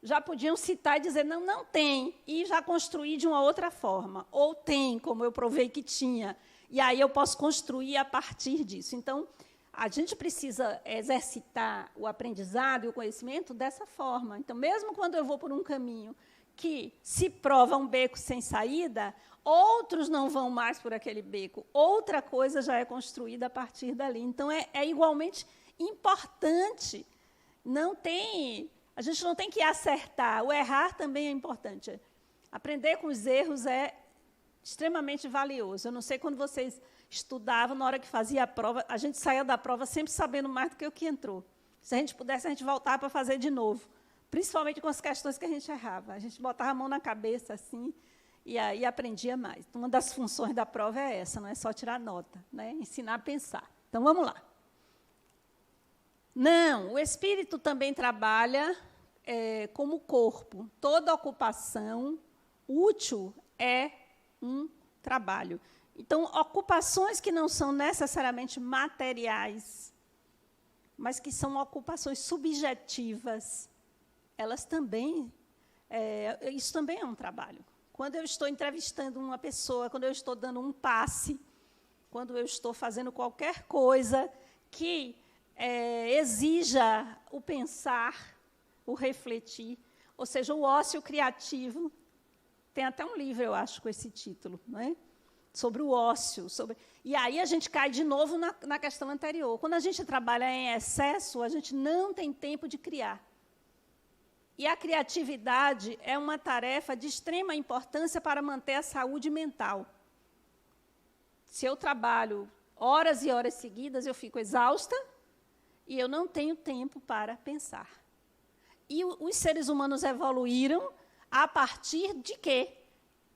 já podiam citar e dizer, não, não tem, e já construir de uma outra forma. Ou tem, como eu provei que tinha. E aí eu posso construir a partir disso. Então, a gente precisa exercitar o aprendizado e o conhecimento dessa forma. Então, mesmo quando eu vou por um caminho que se prova um beco sem saída, outros não vão mais por aquele beco. Outra coisa já é construída a partir dali. Então, é igualmente importante. A gente não tem que acertar. O errar também é importante. Aprender com os erros é extremamente valioso. Eu não sei quando vocês estudavam, na hora que fazia a prova, a gente saía da prova sempre sabendo mais do que o que entrou. Se a gente pudesse, a gente voltava para fazer de novo. Principalmente com as questões que a gente errava. A gente botava a mão na cabeça, assim, e aí aprendia mais. Então, uma das funções da prova é essa, não é só tirar nota, né? Ensinar a pensar. Então, vamos lá. Não, o espírito também trabalha como o corpo. Toda ocupação útil é um trabalho. Então, ocupações que não são necessariamente materiais, mas que são ocupações subjetivas, elas também, isso também é um trabalho. Quando eu estou entrevistando uma pessoa, quando eu estou dando um passe, quando eu estou fazendo qualquer coisa que exija o pensar, o refletir, ou seja, o ócio criativo. Tem até um livro, eu acho, com esse título, não é? Sobre o ócio. E aí a gente cai de novo na questão anterior. Quando a gente trabalha em excesso, a gente não tem tempo de criar. E a criatividade é uma tarefa de extrema importância para manter a saúde mental. Se eu trabalho horas e horas seguidas, eu fico exausta e eu não tenho tempo para pensar. E os seres humanos evoluíram a partir de quê?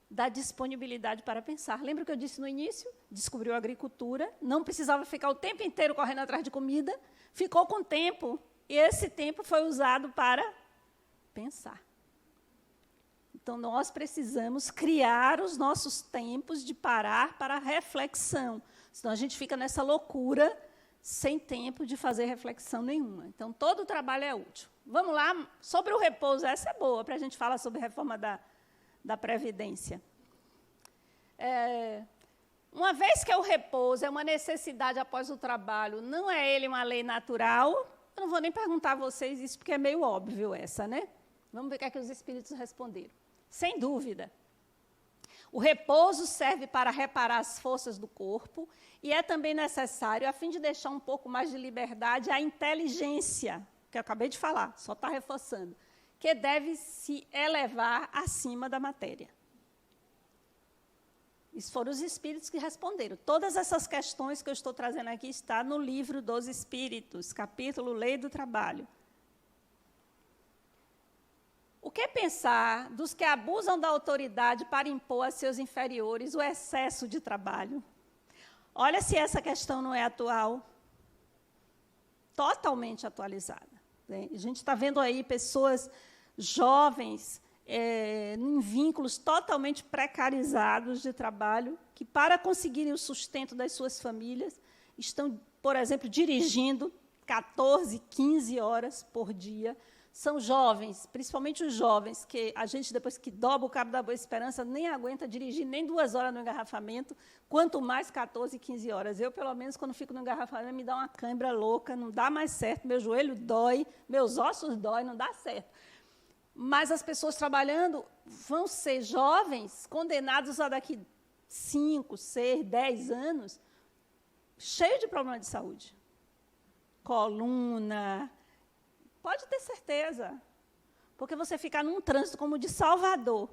Da disponibilidade para pensar. Lembra o que eu disse no início? Descobriu a agricultura, não precisava ficar o tempo inteiro correndo atrás de comida, ficou com tempo, e esse tempo foi usado para pensar. Então, nós precisamos criar os nossos tempos de parar para a reflexão, senão a gente fica nessa loucura, sem tempo de fazer reflexão nenhuma. Então, todo o trabalho é útil. Vamos lá, sobre o repouso, essa é boa, para a gente falar sobre a reforma da Previdência. Uma vez que o repouso é uma necessidade após o trabalho, não é ele uma lei natural, eu não vou nem perguntar a vocês isso, porque é meio óbvio essa, né? Vamos ver o que é que os espíritos responderam. Sem dúvida. O repouso serve para reparar as forças do corpo e é também necessário, a fim de deixar um pouco mais de liberdade, a inteligência, que eu acabei de falar, só está reforçando, que deve se elevar acima da matéria. Isso foram os espíritos que responderam. Todas essas questões que eu estou trazendo aqui estão no livro dos Espíritos, capítulo Lei do Trabalho. O que pensar dos que abusam da autoridade para impor a seus inferiores o excesso de trabalho? Olha se essa questão não é atual. Totalmente atualizada. Né? A gente está vendo aí pessoas jovens em vínculos totalmente precarizados de trabalho, que, para conseguirem o sustento das suas famílias, estão, por exemplo, dirigindo 14, 15 horas por dia. São jovens, principalmente os jovens, que a gente, depois que dobra o cabo da Boa Esperança, nem aguenta dirigir nem 2 horas no engarrafamento, quanto mais 14, 15 horas. Eu, pelo menos, quando fico no engarrafamento, me dá uma cãibra louca, não dá mais certo, meu joelho dói, meus ossos dói, não dá certo. Mas as pessoas trabalhando vão ser jovens, condenados a daqui 5, 6, 10 anos, cheios de problemas de saúde. Coluna. Pode ter certeza. Porque você ficar num trânsito como o de Salvador,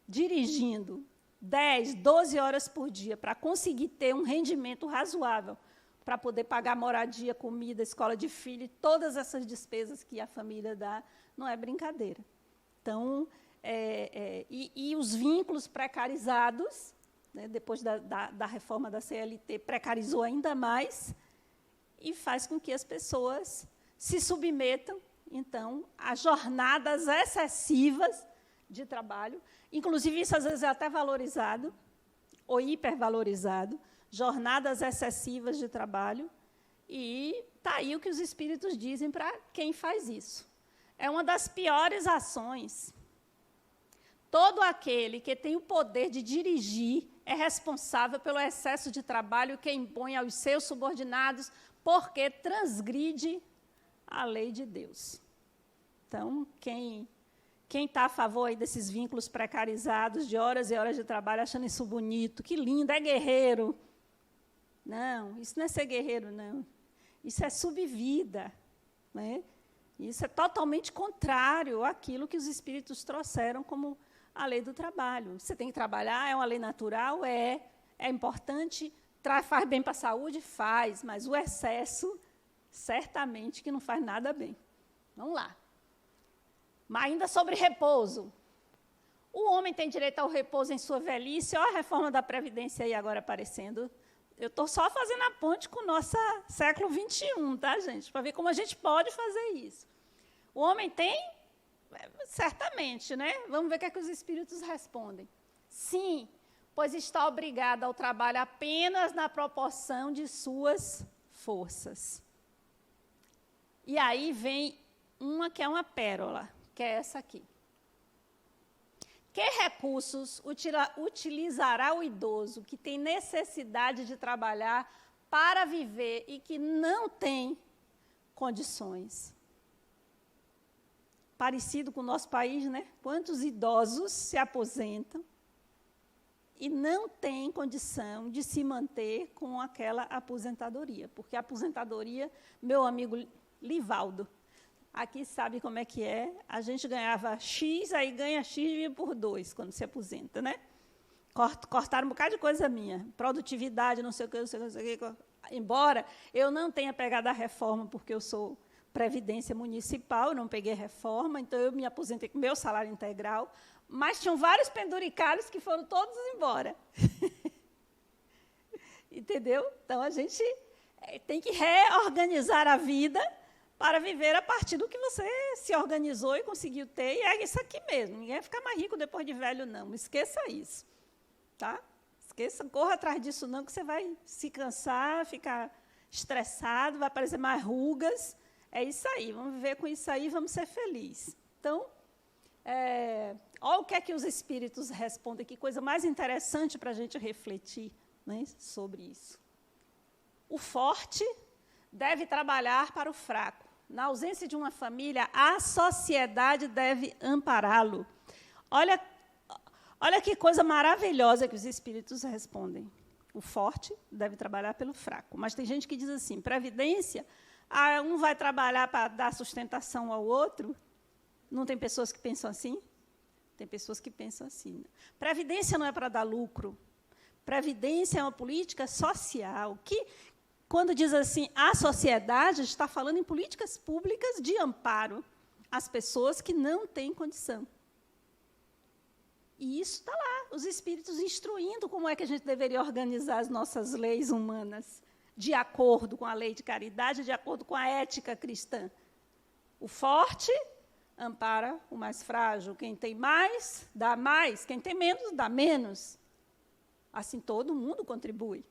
dirigindo 10, 12 horas por dia para conseguir ter um rendimento razoável, para poder pagar moradia, comida, escola de filho, e todas essas despesas que a família dá, não é brincadeira. Então, e os vínculos precarizados né, depois da reforma da CLT, precarizou ainda mais e faz com que as pessoas se submetam, então, a jornadas excessivas de trabalho. Inclusive, isso às vezes é até valorizado, ou hipervalorizado, jornadas excessivas de trabalho, e está aí o que os espíritos dizem para quem faz isso. É uma das piores ações. Todo aquele que tem o poder de dirigir é responsável pelo excesso de trabalho que impõe aos seus subordinados, porque transgride a lei de Deus. Então, quem está a favor aí desses vínculos precarizados, de horas e horas de trabalho, achando isso bonito, que lindo, é guerreiro. Não, isso não é ser guerreiro, não. Isso é subvida, né? Isso é totalmente contrário àquilo que os espíritos trouxeram como a lei do trabalho. Você tem que trabalhar, é uma lei natural, é importante, faz bem para a saúde, faz, mas o excesso, certamente que não faz nada bem. Vamos lá. Mas ainda sobre repouso. O homem tem direito ao repouso em sua velhice. Olha a reforma da Previdência aí agora aparecendo. Eu estou só fazendo a ponte com o nosso século XXI, tá, gente? Para ver como a gente pode fazer isso. O homem tem, certamente, né? Vamos ver o que é que os espíritos respondem. Sim, pois está obrigado ao trabalho apenas na proporção de suas forças. E aí vem uma que é uma pérola, que é essa aqui. Que recursos utilizará o idoso que tem necessidade de trabalhar para viver e que não tem condições? Parecido com o nosso país, né? Quantos idosos se aposentam e não têm condição de se manter com aquela aposentadoria? Porque a aposentadoria, meu amigo Livaldo, aqui sabe como é que é. A gente ganhava X, aí ganha X dividido por 2 quando se aposenta, né? Cortaram um bocado de coisa minha. Produtividade, não sei o que, não sei o que, não sei o que. Embora eu não tenha pegado a reforma, porque eu sou Previdência Municipal, eu não peguei reforma, então eu me aposentei com meu salário integral, mas tinham vários penduricalhos que foram todos embora. Entendeu? Então, a gente tem que reorganizar a vida para viver a partir do que você se organizou e conseguiu ter, e é isso aqui mesmo. Ninguém vai ficar mais rico depois de velho, não. Esqueça isso. Tá? Esqueça, corra atrás disso, não, que você vai se cansar, ficar estressado, vai aparecer mais rugas. É isso aí, vamos viver com isso aí, vamos ser felizes. Então, olha o que é que os espíritos respondem, que coisa mais interessante para a gente refletir, né, sobre isso. O forte deve trabalhar para o fraco. Na ausência de uma família, a sociedade deve ampará-lo. Olha que coisa maravilhosa que os espíritos respondem. O forte deve trabalhar pelo fraco. Mas tem gente que diz assim, previdência, um vai trabalhar para dar sustentação ao outro. Não tem pessoas que pensam assim? Tem pessoas que pensam assim. Previdência não é para dar lucro. Previdência é uma política social que, quando diz assim, a sociedade, está falando em políticas públicas de amparo às pessoas que não têm condição. E isso está lá, os espíritos instruindo como é que a gente deveria organizar as nossas leis humanas, de acordo com a lei de caridade, de acordo com a ética cristã. O forte ampara o mais frágil. Quem tem mais, dá mais. Quem tem menos, dá menos. Assim, todo mundo contribui.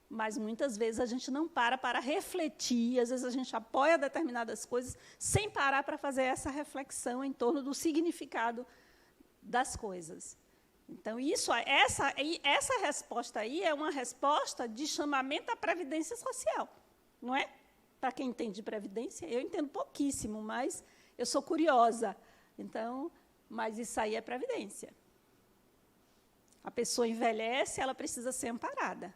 Mas, muitas vezes, a gente não para refletir, às vezes a gente apoia determinadas coisas sem parar para fazer essa reflexão em torno do significado das coisas. Então, essa resposta aí é uma resposta de chamamento à previdência social, não é? Para quem entende de previdência, eu entendo pouquíssimo, mas eu sou curiosa. Então, mas isso aí é previdência. A pessoa envelhece, ela precisa ser amparada.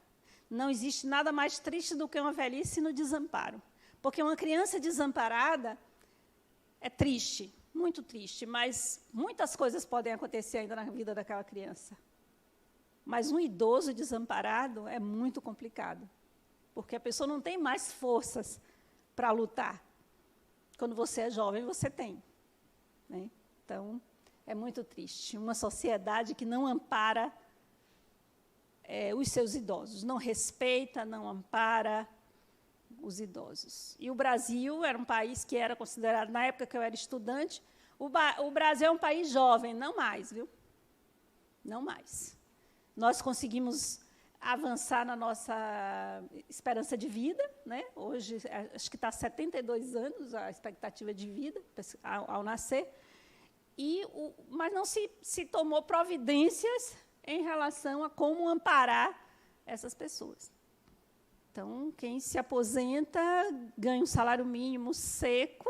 Não existe nada mais triste do que uma velhice no desamparo. Porque uma criança desamparada é triste, muito triste, mas muitas coisas podem acontecer ainda na vida daquela criança. Mas um idoso desamparado é muito complicado, porque a pessoa não tem mais forças para lutar. Quando você é jovem, você tem, né? Então, é muito triste. Uma sociedade que não ampara os seus idosos, não respeita, não ampara os idosos. E o Brasil era um país que era considerado, na época que eu era estudante, o Brasil é um país jovem, não mais, viu? Não mais. Nós conseguimos avançar na nossa esperança de vida, né? Hoje, acho que está 72 anos a expectativa de vida ao nascer, mas não se tomou providências em relação a como amparar essas pessoas. Então, quem se aposenta, ganha um salário mínimo seco,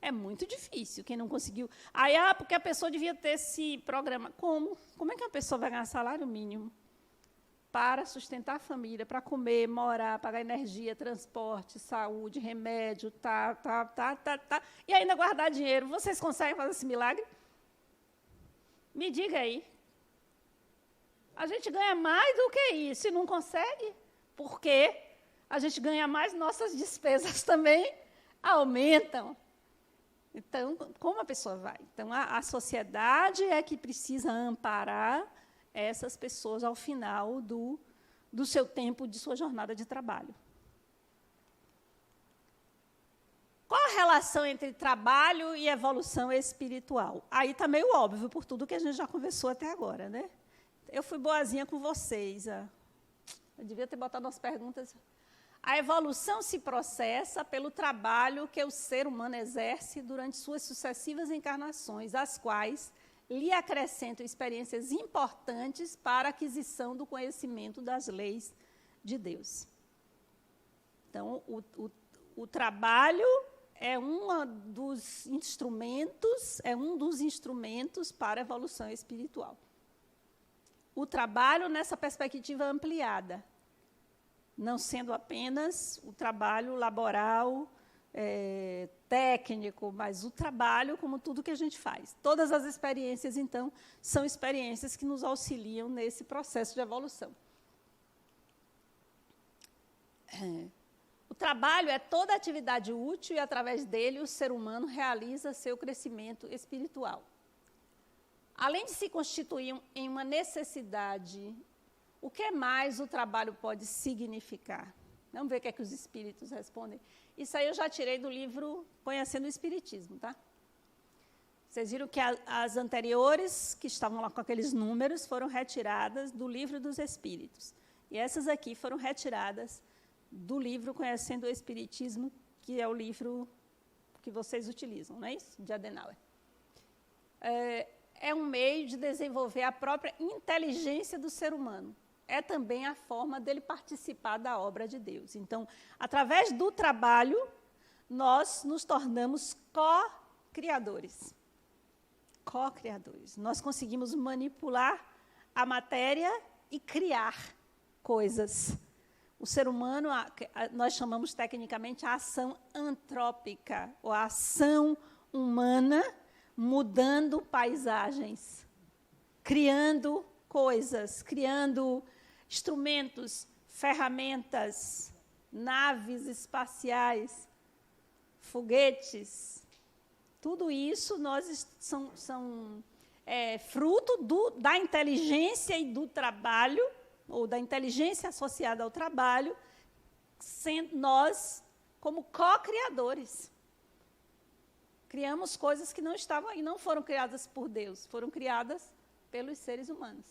é muito difícil. Quem não conseguiu... Aí, porque a pessoa devia ter esse programa. Como? Como é que a pessoa vai ganhar salário mínimo para sustentar a família, para comer, morar, pagar energia, transporte, saúde, remédio, e ainda guardar dinheiro? Vocês conseguem fazer esse milagre? Me diga aí. A gente ganha mais do que isso e não consegue, porque a gente ganha mais, nossas despesas também aumentam. Então, como a pessoa vai? Então, a sociedade é que precisa amparar essas pessoas ao final do seu tempo, de sua jornada de trabalho. Qual a relação entre trabalho e evolução espiritual? Aí está meio óbvio, por tudo que a gente já conversou até agora, né? Eu fui boazinha com vocês. Eu devia ter botado umas perguntas. A evolução se processa pelo trabalho que o ser humano exerce durante suas sucessivas encarnações, as quais lhe acrescentam experiências importantes para a aquisição do conhecimento das leis de Deus. Então, o trabalho é um dos instrumentos para a evolução espiritual. O trabalho nessa perspectiva ampliada, não sendo apenas o trabalho laboral, técnico, mas o trabalho como tudo que a gente faz. Todas as experiências, então, são experiências que nos auxiliam nesse processo de evolução. O trabalho é toda atividade útil e, através dele, o ser humano realiza seu crescimento espiritual. Além de se constituir em uma necessidade, o que mais o trabalho pode significar? Vamos ver o que é que os espíritos respondem. Isso aí eu já tirei do livro Conhecendo o Espiritismo, tá? Vocês viram que as anteriores, que estavam lá com aqueles números, foram retiradas do livro dos Espíritos. E essas aqui foram retiradas do livro Conhecendo o Espiritismo, que é o livro que vocês utilizam, não é isso? De Adenauer. É um meio de desenvolver a própria inteligência do ser humano. É também a forma dele participar da obra de Deus. Então, através do trabalho, nós nos tornamos co-criadores. Co-criadores. Nós conseguimos manipular a matéria e criar coisas. O ser humano, nós chamamos tecnicamente a ação antrópica, ou a ação humana mudando paisagens, criando coisas, criando instrumentos, ferramentas, naves espaciais, foguetes. Tudo isso são fruto da inteligência e do trabalho, ou da inteligência associada ao trabalho, sendo nós como co-criadores. Criamos coisas que não estavam aí, não foram criadas por Deus, foram criadas pelos seres humanos.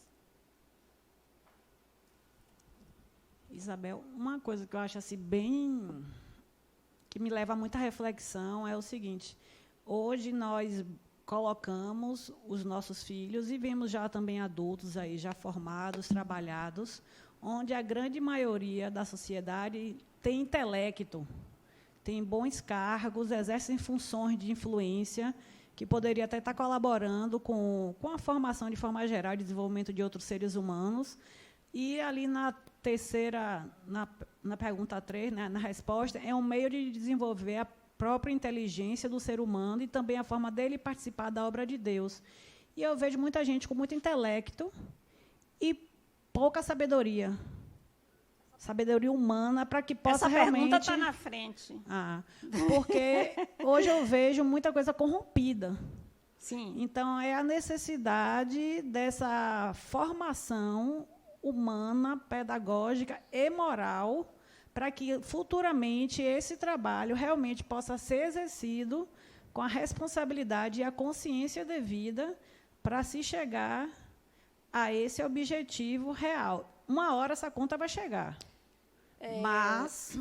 Isabel, uma coisa que eu acho assim que me leva a muita reflexão é o seguinte: hoje nós colocamos os nossos filhos e vemos já também adultos aí já formados, trabalhados, onde a grande maioria da sociedade tem intelecto, tem bons cargos, exercem funções de influência, que poderia até estar colaborando com a formação de forma geral e desenvolvimento de outros seres humanos. E ali na terceira, na pergunta 3, né, na resposta, é um meio de desenvolver a própria inteligência do ser humano e também a forma dele participar da obra de Deus. E eu vejo muita gente com muito intelecto e pouca sabedoria. Sabedoria humana para que possa realmente... Essa pergunta está na frente. Porque hoje eu vejo muita coisa corrompida. Sim. Então, é a necessidade dessa formação humana, pedagógica e moral, para que futuramente esse trabalho realmente possa ser exercido com a responsabilidade e a consciência devida para se chegar a esse objetivo real. Uma hora essa conta vai chegar. Mas,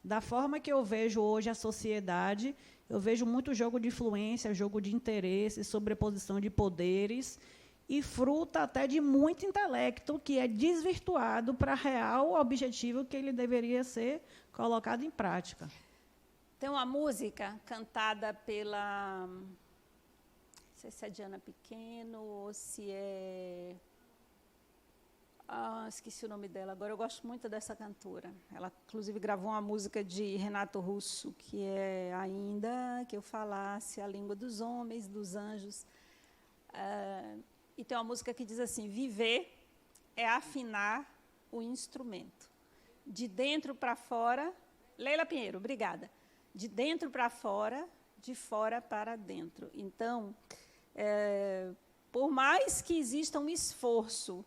da forma que eu vejo hoje a sociedade, eu vejo muito jogo de influência, jogo de interesse, sobreposição de poderes, e fruta até de muito intelecto que é desvirtuado para real objetivo que ele deveria ser colocado em prática. Tem uma música cantada pela... Não sei se é Diana Pequeno ou se é... esqueci o nome dela. Agora, eu gosto muito dessa cantora. Ela, inclusive, gravou uma música de Renato Russo, que é Ainda que eu falasse a língua dos homens, dos anjos. E tem uma música que diz assim, viver é afinar o instrumento. De dentro para fora... Leila Pinheiro, obrigada. De dentro para fora, de fora para dentro. Então, por mais que exista um esforço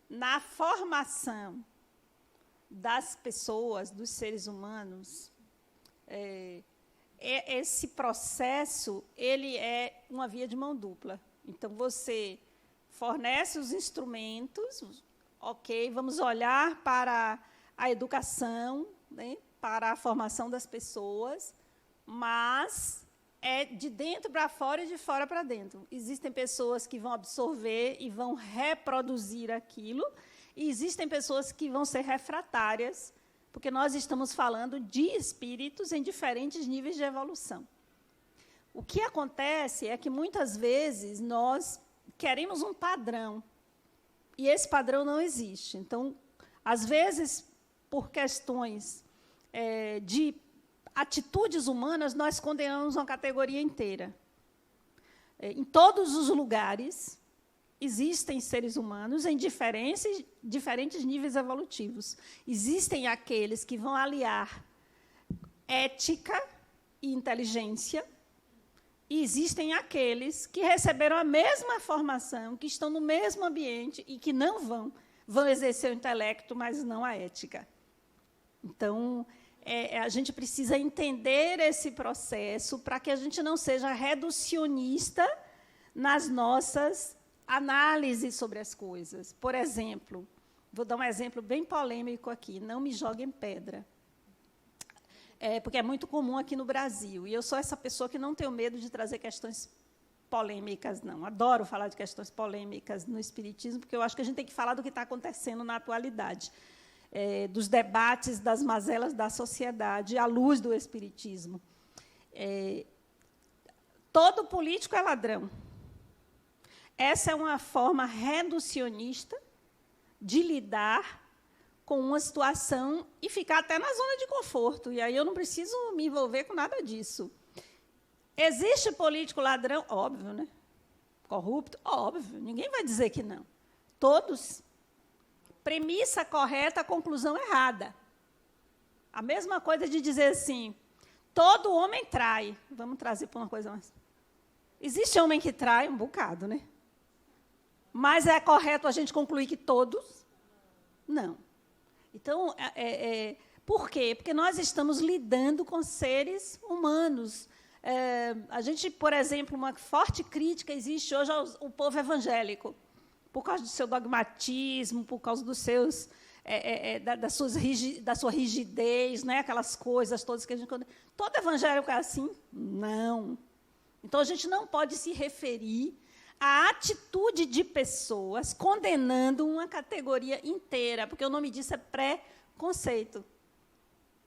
na formação das pessoas, dos seres humanos, esse processo ele é uma via de mão dupla. Então, você fornece os instrumentos, ok, vamos olhar para a educação, né, para a formação das pessoas, mas é de dentro para fora e de fora para dentro. Existem pessoas que vão absorver e vão reproduzir aquilo, e existem pessoas que vão ser refratárias, porque nós estamos falando de espíritos em diferentes níveis de evolução. O que acontece é que, muitas vezes, nós queremos um padrão, e esse padrão não existe. Então, às vezes, por questões de atitudes humanas, nós condenamos uma categoria inteira. Em todos os lugares, existem seres humanos em diferentes níveis evolutivos. Existem aqueles que vão aliar ética e inteligência, e existem aqueles que receberam a mesma formação, que estão no mesmo ambiente e que não vão exercer o intelecto, mas não a ética. Então, a gente precisa entender esse processo para que a gente não seja reducionista nas nossas análises sobre as coisas. Por exemplo, vou dar um exemplo bem polêmico aqui, não me joguem pedra. Porque é muito comum aqui no Brasil, e eu sou essa pessoa que não tenho medo de trazer questões polêmicas, não. Adoro falar de questões polêmicas no espiritismo, porque eu acho que a gente tem que falar do que está acontecendo na atualidade, dos debates, das mazelas da sociedade, à luz do espiritismo. Todo político é ladrão. Essa é uma forma reducionista de lidar com uma situação e ficar até na zona de conforto. E aí eu não preciso me envolver com nada disso. Existe político ladrão? Óbvio, né? Corrupto? Óbvio. Ninguém vai dizer que não. Todos. Premissa correta, conclusão errada. A mesma coisa de dizer assim, todo homem trai. Vamos trazer para uma coisa mais. Existe homem que trai um bocado, né? Mas é correto a gente concluir que todos? Não. Então, por quê? Porque nós estamos lidando com seres humanos. A gente, por exemplo, uma forte crítica existe hoje ao povo evangélico, por causa do seu dogmatismo, por causa dos seus, da sua rigidez, né? Aquelas coisas todas que a gente... Todo evangélico é assim? Não. Então, a gente não pode se referir à atitude de pessoas condenando uma categoria inteira, porque o nome disso é preconceito.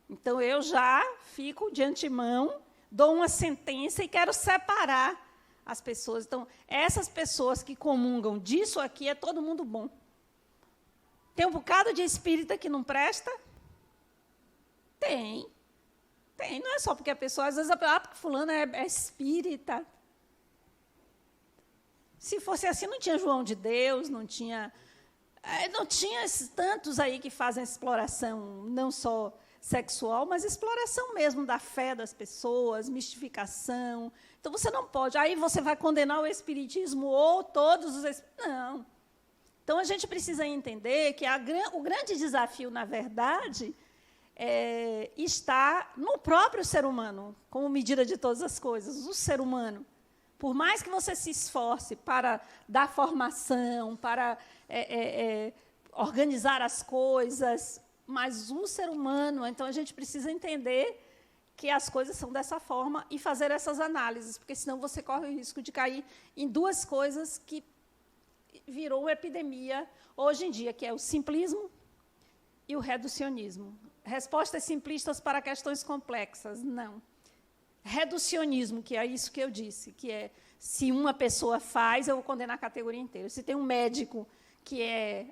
Então, eu já fico de antemão, dou uma sentença e quero separar as pessoas. Então, essas pessoas que comungam disso aqui é todo mundo bom. Tem um bocado de espírita que não presta? Tem. Tem, não é só porque a pessoa, às vezes, porque fulano é espírita. Se fosse assim, não tinha João de Deus, não tinha esses tantos aí que fazem exploração, não só sexual, mas exploração mesmo da fé das pessoas, mistificação. Então, você não pode. Aí você vai condenar o espiritismo ou todos os... Não. Então, a gente precisa entender que o grande desafio, na verdade, está no próprio ser humano, como medida de todas as coisas, o ser humano. Por mais que você se esforce para dar formação, para organizar as coisas, mas o ser humano, então a gente precisa entender que as coisas são dessa forma e fazer essas análises, porque senão você corre o risco de cair em duas coisas que virou uma epidemia hoje em dia, que é o simplismo e o reducionismo. Respostas simplistas para questões complexas, não. Reducionismo, que é isso que eu disse, que é, se uma pessoa faz, eu vou condenar a categoria inteira. Se tem um médico que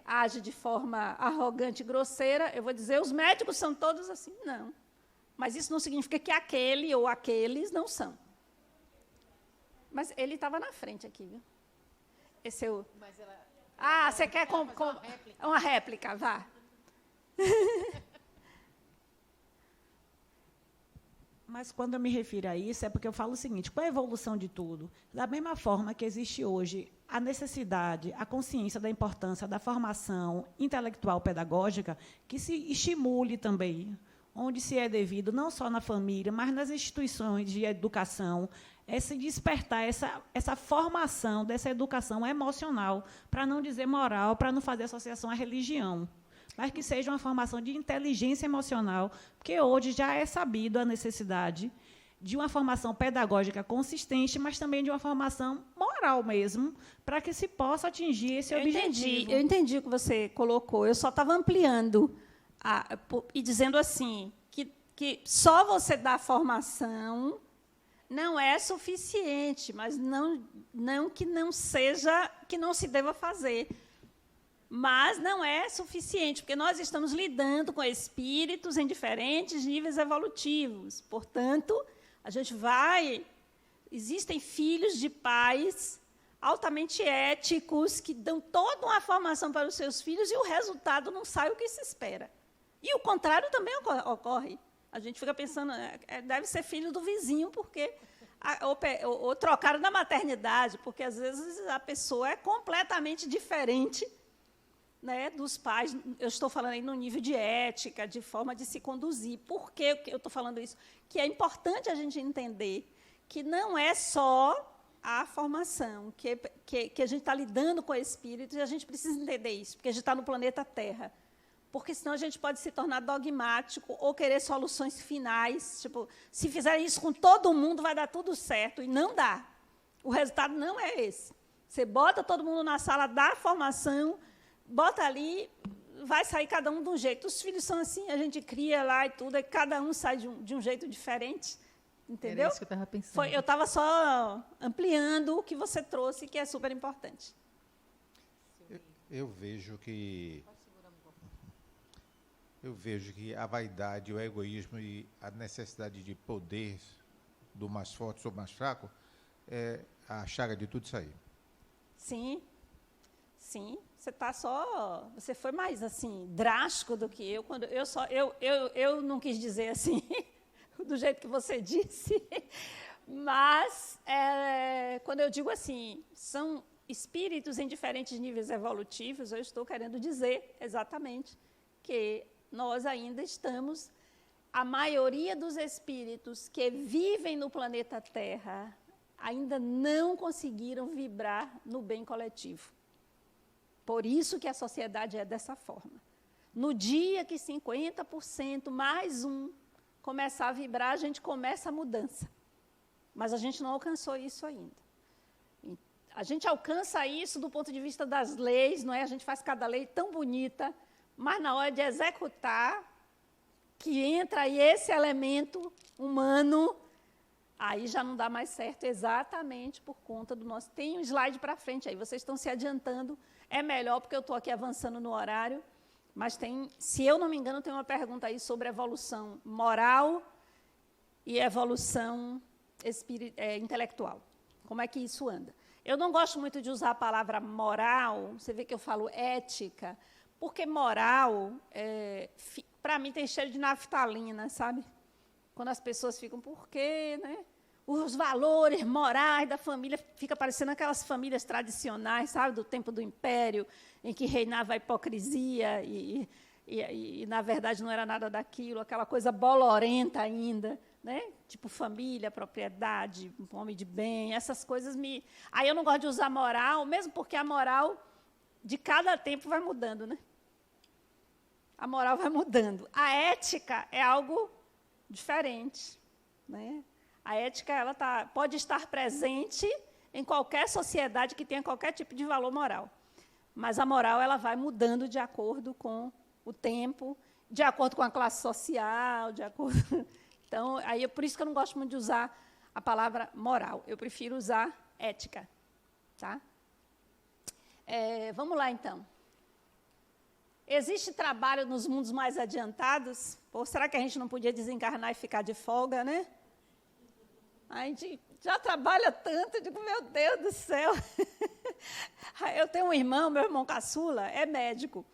age de forma arrogante e grosseira, eu vou dizer, os médicos são todos assim. Não. Mas isso não significa que aquele ou aqueles não são. Mas ele estava na frente aqui, viu? Esse é o... você quer uma réplica? Vá. Mas, quando eu me refiro a isso, é porque eu falo o seguinte, com a evolução de tudo, da mesma forma que existe hoje a necessidade, a consciência da importância da formação intelectual pedagógica, que se estimule também, onde se é devido, não só na família, mas nas instituições de educação, se despertar essa formação dessa educação emocional, para não dizer moral, para não fazer associação à religião, mas que seja uma formação de inteligência emocional, porque hoje já é sabido a necessidade de uma formação pedagógica consistente, mas também de uma formação moral mesmo, para que se possa atingir esse objetivo. Eu entendi o que você colocou, eu só estava ampliando e dizendo assim, que só você dar formação não é suficiente, mas não que não seja, que não se deva fazer. Mas não é suficiente, porque nós estamos lidando com espíritos em diferentes níveis evolutivos. Portanto, existem filhos de pais altamente éticos que dão toda uma formação para os seus filhos e o resultado não sai o que se espera. E o contrário também ocorre. A gente fica pensando, deve ser filho do vizinho, porque ou trocaram na maternidade, porque às vezes a pessoa é completamente diferente, né, dos pais. Eu estou falando aí no nível de ética, de forma de se conduzir. Por que eu estou falando isso? Que é importante a gente entender que não é só a formação, que a gente está lidando com espíritos, e a gente precisa entender isso, porque a gente está no planeta Terra. Porque senão a gente pode se tornar dogmático ou querer soluções finais. Tipo, se fizer isso com todo mundo, vai dar tudo certo. E não dá. O resultado não é esse. Você bota todo mundo na sala, dá a formação, bota ali, vai sair cada um de um jeito. Os filhos são assim, a gente cria lá e tudo, e cada um sai de um jeito diferente. Entendeu? Era isso que eu estava pensando. Eu estava só ampliando o que você trouxe, que é super importante. Eu vejo que a vaidade, o egoísmo e a necessidade de poder do mais forte sobre o mais fraco é a chaga de tudo isso aí. Sim, você foi mais assim drástico do que eu. Quando eu não quis dizer assim do jeito que você disse, mas quando eu digo assim, são espíritos em diferentes níveis evolutivos, eu estou querendo dizer exatamente que nós ainda estamos, a maioria dos espíritos que vivem no planeta Terra ainda não conseguiram vibrar no bem coletivo. Por isso que a sociedade é dessa forma. No dia que 50% mais um começar a vibrar, a gente começa a mudança. Mas a gente não alcançou isso ainda. A gente alcança isso do ponto de vista das leis, não é? A gente faz cada lei tão bonita, mas na hora de executar, que entra aí esse elemento humano, aí já não dá mais certo, exatamente por conta do nosso... Tem um slide para frente aí, vocês estão se adiantando, é melhor porque eu estou aqui avançando no horário, mas tem, se eu não me engano, tem uma pergunta aí sobre evolução moral e evolução intelectual. Como é que isso anda? Eu não gosto muito de usar a palavra moral, você vê que eu falo ética, porque moral, para mim, tem cheiro de naftalina, sabe? Quando as pessoas ficam, por quê, né? os valores morais da família, fica parecendo aquelas famílias tradicionais, sabe, do tempo do Império, em que reinava a hipocrisia e, na verdade, não era nada daquilo, aquela coisa bolorenta ainda, né? Tipo família, propriedade, um homem de bem, essas coisas me... Aí eu não gosto de usar moral, mesmo porque a moral de cada tempo vai mudando, né? A moral vai mudando. A ética é algo diferente, né? A ética ela pode estar presente em qualquer sociedade que tenha qualquer tipo de valor moral, mas a moral ela vai mudando de acordo com o tempo, de acordo com a classe social, de acordo... Então, aí é por isso que eu não gosto muito de usar a palavra moral. Eu prefiro usar ética. Tá? Vamos lá, então. Existe trabalho nos mundos mais adiantados? Ou será que a gente não podia desencarnar e ficar de folga, né? A gente já trabalha tanto, eu digo, meu Deus do céu. Eu tenho um irmão, meu irmão caçula, é médico.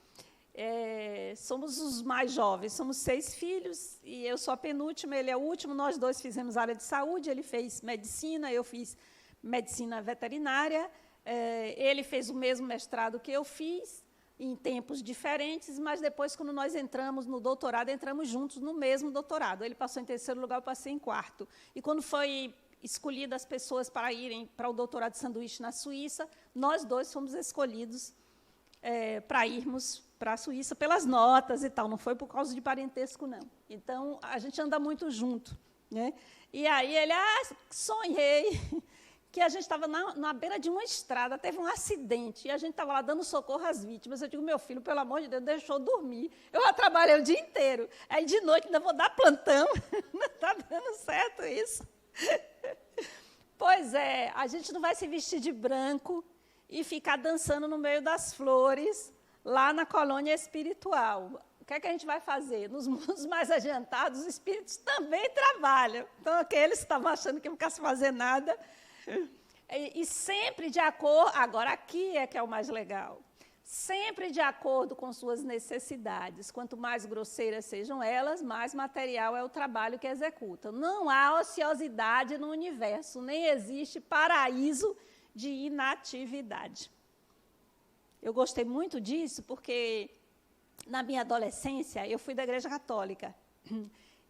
Somos os mais jovens, somos 6 filhos, e eu sou a penúltima, ele é o último, nós 2 fizemos área de saúde, ele fez medicina, eu fiz medicina veterinária, ele fez o mesmo mestrado que eu fiz, em tempos diferentes, mas depois, quando nós entramos no doutorado, entramos juntos no mesmo doutorado. Ele passou em 3º lugar, eu passei em 4º. E quando foi escolhidas as pessoas para irem para o doutorado de sanduíche na Suíça, nós 2 fomos escolhidos para irmos para a Suíça pelas notas e tal, não foi por causa de parentesco, não. Então, a gente anda muito junto, né? E aí ele, sonhei que a gente estava na beira de uma estrada, teve um acidente, e a gente estava lá dando socorro às vítimas. Eu digo, meu filho, pelo amor de Deus, deixou eu dormir. Eu já trabalhei o dia inteiro, aí de noite ainda vou dar plantão, não está dando certo isso. Pois é, a gente não vai se vestir de branco e ficar dançando no meio das flores, lá na colônia espiritual. O que é que a gente vai fazer? Nos mundos mais adiantados, os espíritos também trabalham. Então, aqueles que estavam achando que não ficasse fazer nada. E sempre de acordo... Agora, aqui é que é o mais legal. Sempre de acordo com suas necessidades. Quanto mais grosseiras sejam elas, mais material é o trabalho que executam. Não há ociosidade no universo, nem existe paraíso de inatividade. Eu gostei muito disso porque, na minha adolescência, eu fui da Igreja Católica.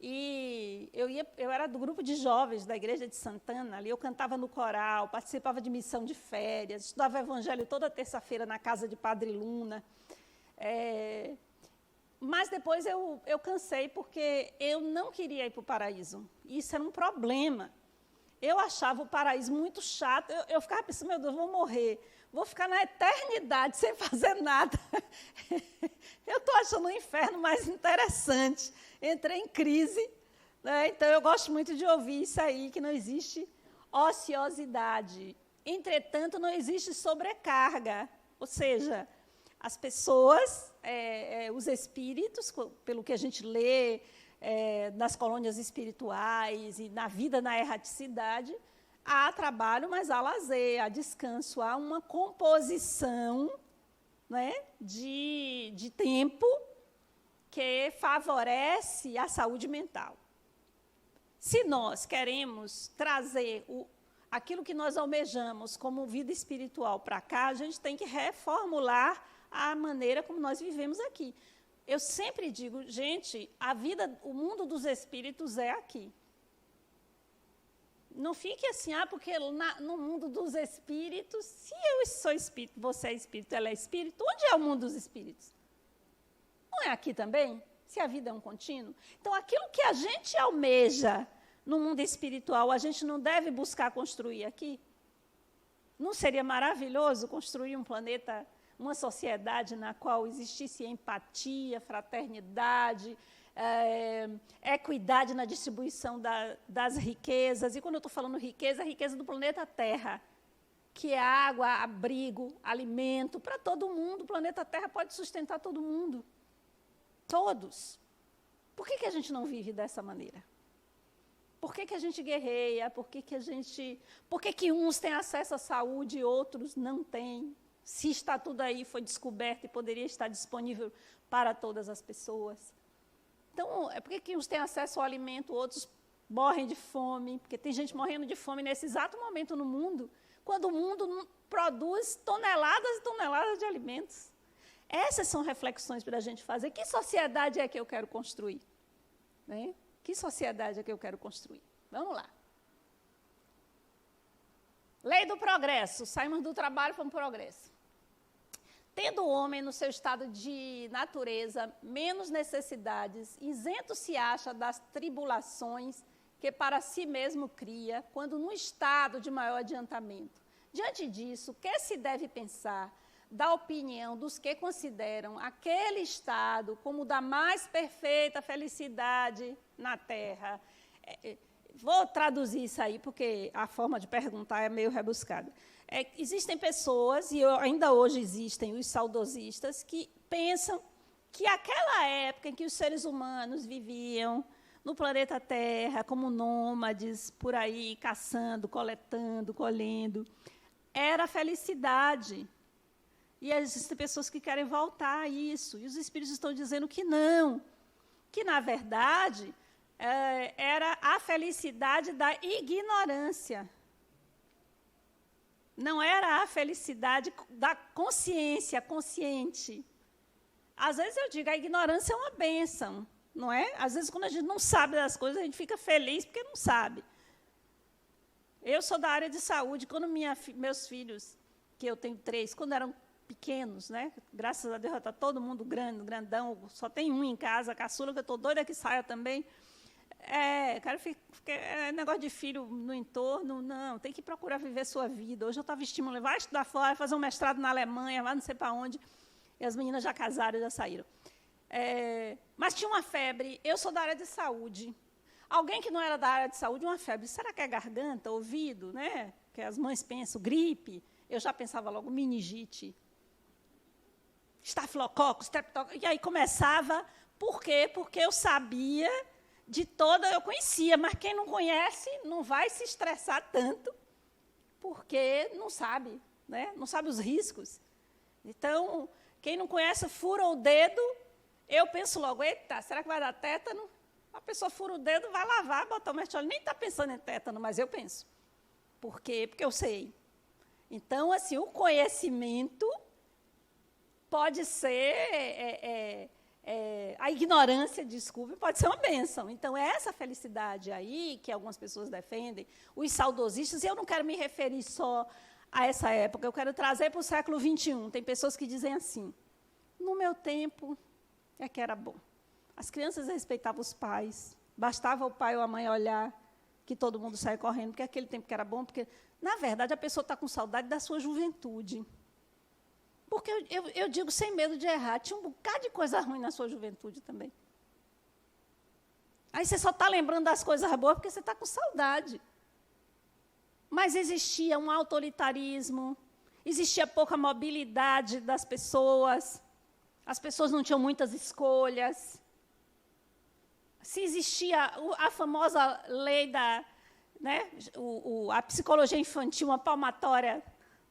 E eu era do grupo de jovens da Igreja de Santana, ali eu cantava no coral, participava de missão de férias, estudava evangelho toda terça-feira na casa de Padre Luna. Mas depois eu cansei porque eu não queria ir para o paraíso. Isso era um problema. Eu achava o paraíso muito chato, eu ficava pensando, meu Deus, eu vou morrer. Vou ficar na eternidade sem fazer nada. Eu estou achando o inferno mais interessante. Entrei em crise, né? Então eu gosto muito de ouvir isso aí, que não existe ociosidade. Entretanto, não existe sobrecarga. Ou seja, as pessoas, os espíritos, pelo que a gente lê nas colônias espirituais e na vida na erraticidade, há trabalho, mas há lazer, há descanso, há uma composição, né, de tempo que favorece a saúde mental. Se nós queremos trazer aquilo que nós almejamos como vida espiritual para cá, a gente tem que reformular a maneira como nós vivemos aqui. Eu sempre digo, gente, o mundo dos espíritos é aqui. Não fique assim, porque no mundo dos espíritos, se eu sou espírito, você é espírito, ela é espírito, onde é o mundo dos espíritos? Não é aqui também? Se a vida é um contínuo? Então, aquilo que a gente almeja no mundo espiritual, a gente não deve buscar construir aqui? Não seria maravilhoso construir um planeta, uma sociedade na qual existisse empatia, fraternidade, equidade na distribuição das riquezas? E quando eu estou falando riqueza, a riqueza do planeta Terra, que é água, abrigo, alimento, para todo mundo. O planeta Terra pode sustentar todo mundo. Todos. Por que a gente não vive dessa maneira? Por que a gente guerreia? Por que uns têm acesso à saúde e outros não têm? Se está tudo aí, foi descoberto e poderia estar disponível para todas as pessoas. Então, por que uns têm acesso ao alimento, outros morrem de fome, porque tem gente morrendo de fome nesse exato momento no mundo, quando o mundo produz toneladas e toneladas de alimentos. Essas são reflexões para a gente fazer. Que sociedade é que eu quero construir? Né? Que sociedade é que eu quero construir? Vamos lá. Lei do progresso. Saímos do trabalho para o progresso. Tendo o homem no seu estado de natureza menos necessidades, isento se acha das tribulações que para si mesmo cria, quando no estado de maior adiantamento. Diante disso, o que se deve pensar da opinião dos que consideram aquele estado como da mais perfeita felicidade na Terra? Vou traduzir isso aí, porque a forma de perguntar é meio rebuscada. Existem pessoas, e ainda hoje existem os saudosistas, que pensam que aquela época em que os seres humanos viviam no planeta Terra como nômades, por aí, caçando, coletando, colhendo, era felicidade. E existem pessoas que querem voltar a isso. E os espíritos estão dizendo que não. Que, na verdade, era a felicidade da ignorância. Não era a felicidade da consciência, consciente. Às vezes eu digo, a ignorância é uma bênção, não é? Às vezes, quando a gente não sabe das coisas, a gente fica feliz porque não sabe. Eu sou da área de saúde. Quando meus filhos, que eu tenho 3, quando eram pequenos, né? Graças a Deus, está todo mundo grandão, só tem um em casa, a caçula, que eu estou doida que saia também. Cara, negócio de filho no entorno, não, tem que procurar viver sua vida. Hoje eu estava estimulando, vai estudar fora, vai fazer um mestrado na Alemanha, vai não sei para onde, e as meninas já casaram, já saíram. Mas tinha uma febre, eu sou da área de saúde. Alguém que não era da área de saúde, uma febre, será que é garganta, ouvido, né? Que as mães pensam, gripe, eu já pensava logo, meningite, estafilococcus, streptococcus, e aí começava, por quê? Porque eu sabia de toda, eu conhecia, mas quem não conhece não vai se estressar tanto, porque não sabe, né? Não sabe os riscos. Então, quem não conhece, fura o dedo, eu penso logo, eita, será que vai dar tétano? A pessoa fura o dedo, vai lavar, botar o mertiolate, nem está pensando em tétano, mas eu penso. Por quê? Porque eu sei. Então, assim, o conhecimento pode ser, a ignorância, desculpe, pode ser uma bênção. Então, é essa felicidade aí que algumas pessoas defendem, os saudosistas, e eu não quero me referir só a essa época, eu quero trazer para o século XXI. Tem pessoas que dizem assim, no meu tempo é que era bom. As crianças respeitavam os pais, bastava o pai ou a mãe olhar que todo mundo saia correndo, porque aquele tempo que era bom, porque, na verdade, a pessoa está com saudade da sua juventude. Porque eu digo sem medo de errar, tinha um bocado de coisa ruim na sua juventude também. Aí você só está lembrando das coisas boas porque você está com saudade. Mas existia um autoritarismo, existia pouca mobilidade das pessoas, as pessoas não tinham muitas escolhas. Se existia a famosa lei da, né, a psicologia infantil, uma palmatória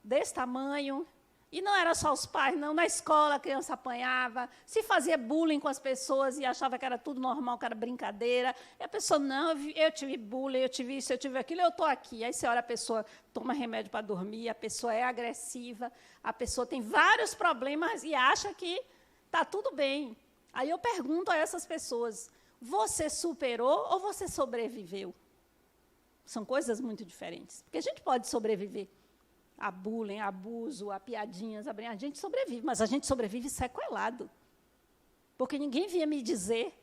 desse tamanho, e não era só os pais, não, na escola a criança apanhava, se fazia bullying com as pessoas e achava que era tudo normal, que era brincadeira, e a pessoa, não, eu tive bullying, eu tive isso, eu tive aquilo, eu estou aqui. Aí você olha, a pessoa toma remédio para dormir, a pessoa é agressiva, a pessoa tem vários problemas e acha que está tudo bem. Aí eu pergunto a essas pessoas, você superou ou você sobreviveu? São coisas muito diferentes, porque a gente pode sobreviver a bullying, a abuso, a piadinhas, a gente sobrevive, mas a gente sobrevive sequelado. Porque ninguém vinha me dizer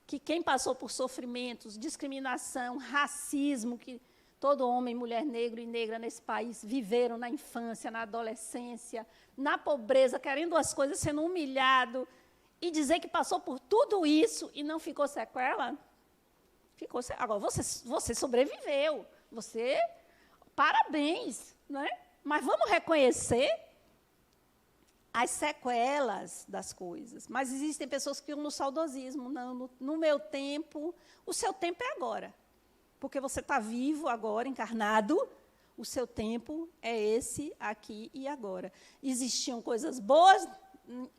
que quem passou por sofrimentos, discriminação, racismo, que todo homem, mulher, negro e negra nesse país viveram na infância, na adolescência, na pobreza, querendo as coisas, sendo humilhado, e dizer que passou por tudo isso e não ficou sequela, ficou sequela. Agora, você sobreviveu, parabéns, né? Mas vamos reconhecer as sequelas das coisas. Mas existem pessoas que ficam no saudosismo. Não, no meu tempo, o seu tempo é agora. Porque você está vivo agora, encarnado, o seu tempo é esse, aqui e agora. Existiam coisas boas,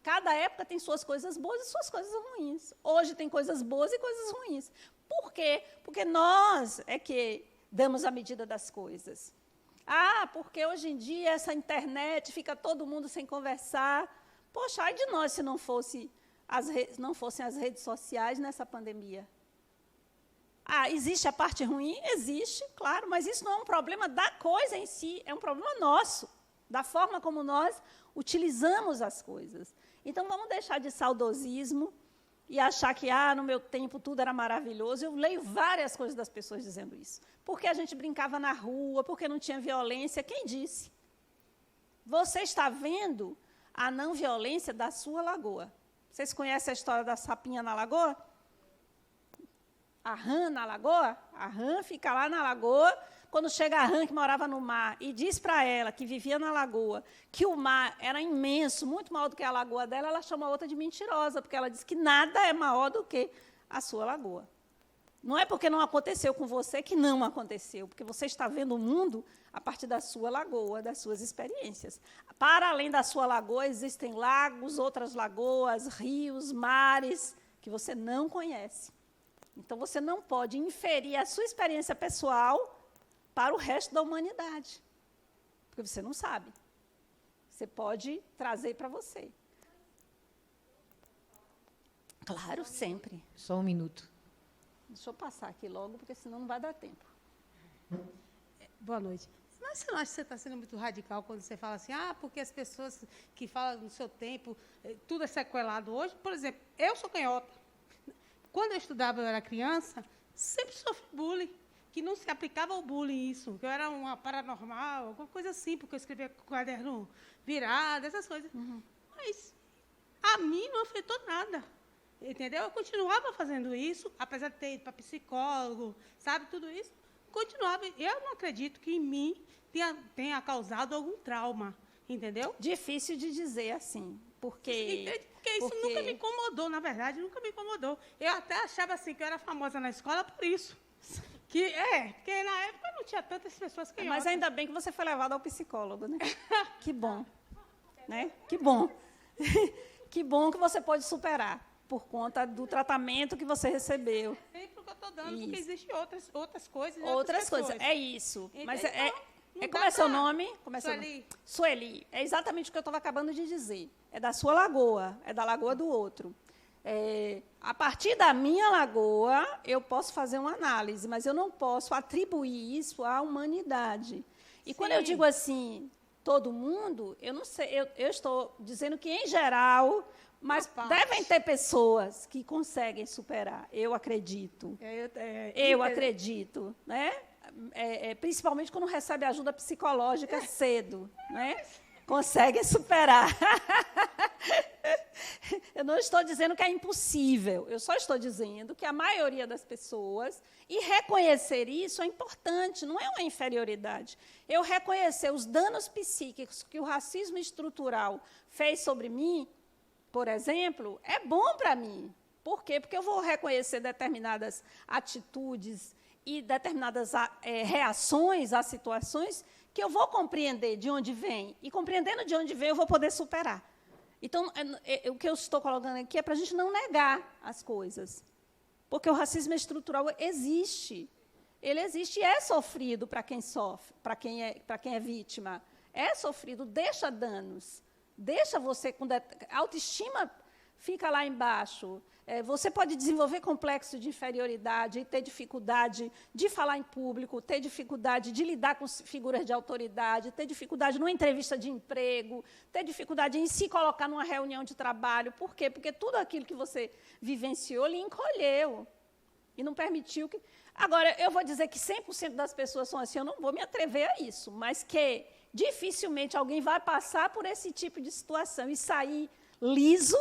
cada época tem suas coisas boas e suas coisas ruins. Hoje tem coisas boas e coisas ruins. Por quê? Porque nós é que damos a medida das coisas. Ah, porque hoje em dia essa internet fica todo mundo sem conversar. Poxa, ai de nós se não fossem as redes sociais nessa pandemia. Ah, existe a parte ruim? Existe, claro, mas isso não é um problema da coisa em si, é um problema nosso, da forma como nós utilizamos as coisas. Então, vamos deixar de saudosismo e achar que, no meu tempo tudo era maravilhoso. Eu leio várias coisas das pessoas dizendo isso. Porque a gente brincava na rua, porque não tinha violência. Quem disse? Você está vendo a não violência da sua lagoa. Vocês conhecem a história da sapinha na lagoa? A rã na lagoa? A rã fica lá na lagoa. Quando chega a rã que morava no mar e diz para ela, que vivia na lagoa, que o mar era imenso, muito maior do que a lagoa dela, ela chama a outra de mentirosa, porque ela diz que nada é maior do que a sua lagoa. Não é porque não aconteceu com você que não aconteceu, porque você está vendo o mundo a partir da sua lagoa, das suas experiências. Para além da sua lagoa, existem lagos, outras lagoas, rios, mares, que você não conhece. Então, você não pode inferir a sua experiência pessoal para o resto da humanidade, porque você não sabe. Você pode trazer para você. Claro, sempre. Só um minuto. Deixa eu passar aqui logo, porque senão não vai dar tempo. Boa noite. Mas você não acha que você está sendo muito radical quando você fala assim, porque as pessoas que falam no seu tempo, tudo é sequelado hoje? Por exemplo, eu sou canhota. Quando eu estudava, eu era criança, sempre sofri bullying, que não se aplicava ao bullying isso, que eu era uma paranormal, alguma coisa assim, porque eu escrevia com o caderno virado, essas coisas. Mas a mim não afetou nada, entendeu? Eu continuava fazendo isso, apesar de ter ido para psicólogo, sabe, tudo isso, continuava. Eu não acredito que em mim tenha causado algum trauma, entendeu? Difícil de dizer assim, porque isso nunca me incomodou, na verdade, nunca me incomodou. Eu até achava assim que eu era famosa na escola por isso. Porque na época não tinha tantas pessoas que Mas ainda bem que você foi levada ao psicólogo, né? Que bom. Né? Que bom. Que bom que você pode superar por conta do tratamento que você recebeu. É porque eu estou dando, porque existem outras coisas. Outras coisas, é isso. Então, mas como é seu nome? Sueli. Sueli. É exatamente o que eu estava acabando de dizer. É da sua lagoa, é da lagoa do outro. A partir da minha lagoa, eu posso fazer uma análise, mas eu não posso atribuir isso à humanidade. E quando eu digo assim, todo mundo, eu não sei, eu estou dizendo que, em geral, mas devem ter pessoas que conseguem superar, eu acredito. Eu acredito, né? Principalmente quando recebe ajuda psicológica cedo, né? Conseguem superar. Eu não estou dizendo que é impossível, eu só estou dizendo que a maioria das pessoas, e reconhecer isso é importante, não é uma inferioridade. Eu reconhecer os danos psíquicos que o racismo estrutural fez sobre mim, por exemplo, é bom para mim. Por quê? Porque eu vou reconhecer determinadas atitudes e determinadas reações a situações que eu vou compreender de onde vem. E, compreendendo de onde vem, eu vou poder superar. Então, o que eu estou colocando aqui é para a gente não negar as coisas. Porque o racismo estrutural existe. Ele existe e é sofrido para quem sofre, para quem é vítima. É sofrido, deixa danos. Deixa você com... A autoestima fica lá embaixo. Você pode desenvolver complexo de inferioridade, ter dificuldade de falar em público, ter dificuldade de lidar com figuras de autoridade, ter dificuldade numa entrevista de emprego, ter dificuldade em se colocar numa reunião de trabalho. Por quê? Porque tudo aquilo que você vivenciou lhe encolheu e não permitiu que... Agora, eu vou dizer que 100% das pessoas são assim, eu não vou me atrever a isso, mas que dificilmente alguém vai passar por esse tipo de situação e sair liso,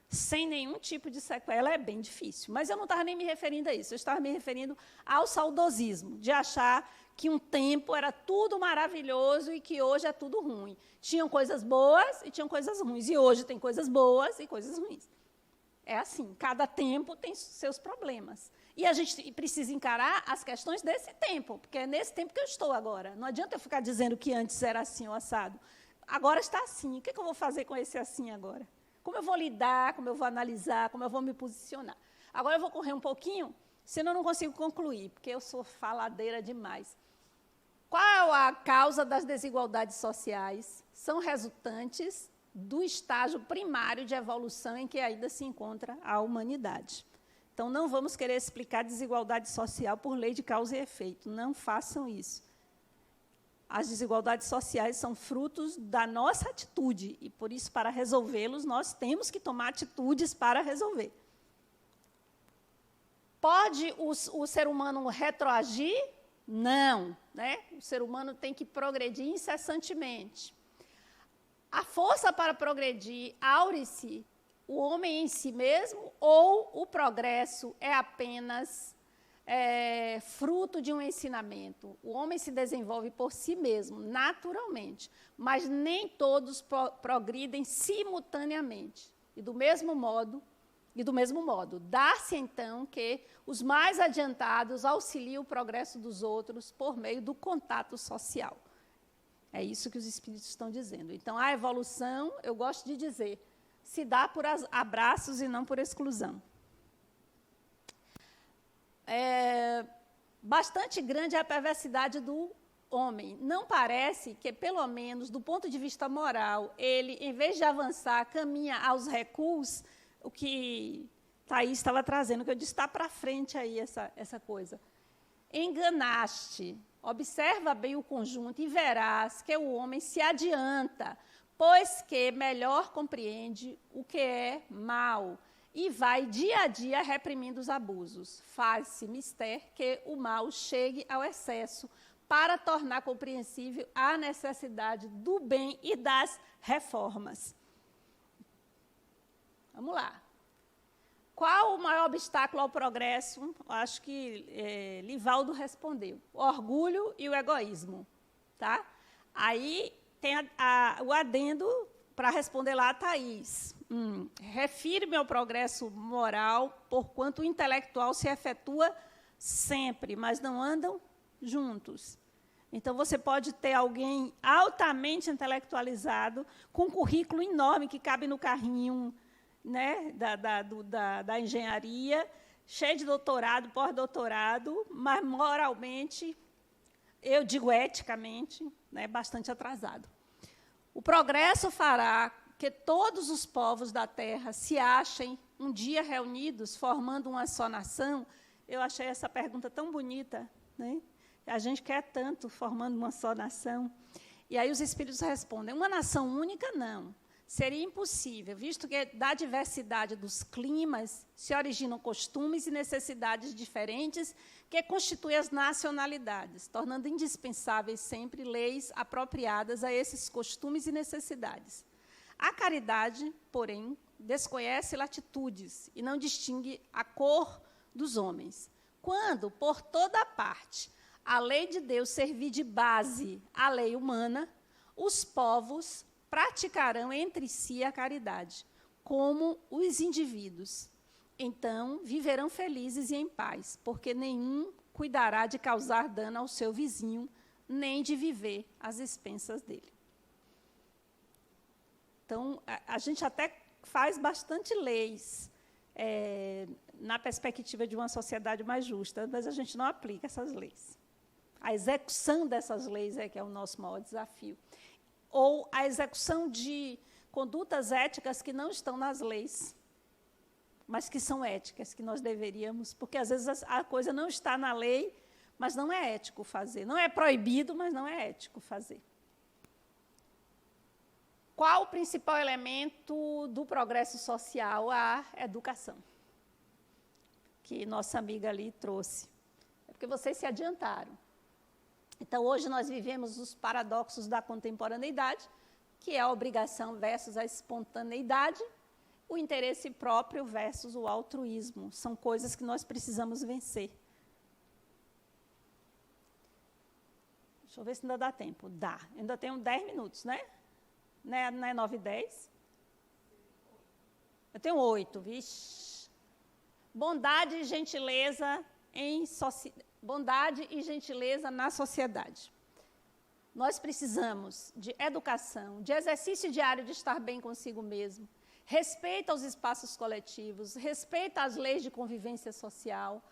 sem nenhum tipo de sequela, é bem difícil. Mas eu não estava nem me referindo a isso, eu estava me referindo ao saudosismo, de achar que um tempo era tudo maravilhoso e que hoje é tudo ruim. Tinham coisas boas e tinham coisas ruins, e hoje tem coisas boas e coisas ruins. É assim, cada tempo tem seus problemas. E a gente precisa encarar as questões desse tempo, porque é nesse tempo que eu estou agora. Não adianta eu ficar dizendo que antes era assim ou assado. Agora está assim, o que eu vou fazer com esse assim agora? Como eu vou lidar, como eu vou analisar, como eu vou me posicionar. Agora eu vou correr um pouquinho senão eu não consigo concluir, porque eu sou faladeira demais. Qual a causa das desigualdades sociais? São resultantes do estágio primário de evolução em que ainda se encontra a humanidade. Então, não vamos querer explicar desigualdade social por lei de causa e efeito. Não façam isso. As desigualdades sociais são frutos da nossa atitude, e, por isso, para resolvê-los, nós temos que tomar atitudes para resolver. Pode o ser humano retroagir? Não. Né? O ser humano tem que progredir incessantemente. A força para progredir aure-se o homem em si mesmo ou o progresso é apenas fruto de um ensinamento? O homem se desenvolve por si mesmo, naturalmente, mas nem todos progridem simultaneamente. E do mesmo modo, dá-se então que os mais adiantados auxiliem o progresso dos outros por meio do contato social. É isso que os espíritos estão dizendo. Então, a evolução, eu gosto de dizer, se dá por abraços e não por exclusão. Bastante grande é a perversidade do homem. Não parece que, pelo menos do ponto de vista moral, ele, em vez de avançar, caminha aos recuos, o que Thaís estava trazendo, que eu disse, está para frente aí essa coisa. Enganaste. Observa bem o conjunto e verás que o homem se adianta, pois que melhor compreende o que é mal e vai dia a dia reprimindo os abusos. Faz-se mister que o mal chegue ao excesso para tornar compreensível a necessidade do bem e das reformas. Vamos lá. Qual o maior obstáculo ao progresso? Acho que Livaldo respondeu. O orgulho e o egoísmo. Tá? Aí tem o adendo para responder lá a Thaís. Refiro-me ao progresso moral, porquanto o intelectual se efetua sempre, mas não andam juntos. Então, você pode ter alguém altamente intelectualizado, com um currículo enorme que cabe no carrinho, né, da engenharia, cheio de doutorado, pós-doutorado, mas moralmente, eu digo eticamente, né, bastante atrasado. O progresso fará que todos os povos da Terra se achem um dia reunidos, formando uma só nação. Eu achei essa pergunta tão bonita, né? A gente quer tanto formando uma só nação. E aí os espíritos respondem, uma nação única, não. Seria impossível, visto que da diversidade dos climas se originam costumes e necessidades diferentes que constituem as nacionalidades, tornando indispensáveis sempre leis apropriadas a esses costumes e necessidades. A caridade, porém, desconhece latitudes e não distingue a cor dos homens. Quando, por toda parte, a lei de Deus servir de base à lei humana, os povos praticarão entre si a caridade, como os indivíduos. Então, viverão felizes e em paz, porque nenhum cuidará de causar dano ao seu vizinho, nem de viver às expensas dele. Então, a gente até faz bastante leis na perspectiva de uma sociedade mais justa, mas a gente não aplica essas leis. A execução dessas leis é que é o nosso maior desafio. Ou a execução de condutas éticas que não estão nas leis, mas que são éticas, que nós deveríamos, porque às vezes a coisa não está na lei, mas não é ético fazer. Não é proibido, mas não é ético fazer. Qual o principal elemento do progresso social? A educação, que nossa amiga ali trouxe. É porque vocês se adiantaram. Então, hoje nós vivemos os paradoxos da contemporaneidade, que é a obrigação versus a espontaneidade, o interesse próprio versus o altruísmo. São coisas que nós precisamos vencer. Deixa eu ver se ainda dá tempo. Dá. Ainda tenho 10 minutos, né? Não é 9 e 10? Eu tenho 8, vixe. Bondade e gentileza Bondade e gentileza na sociedade. Nós precisamos de educação, de exercício diário de estar bem consigo mesmo, respeito aos espaços coletivos, respeito às leis de convivência social,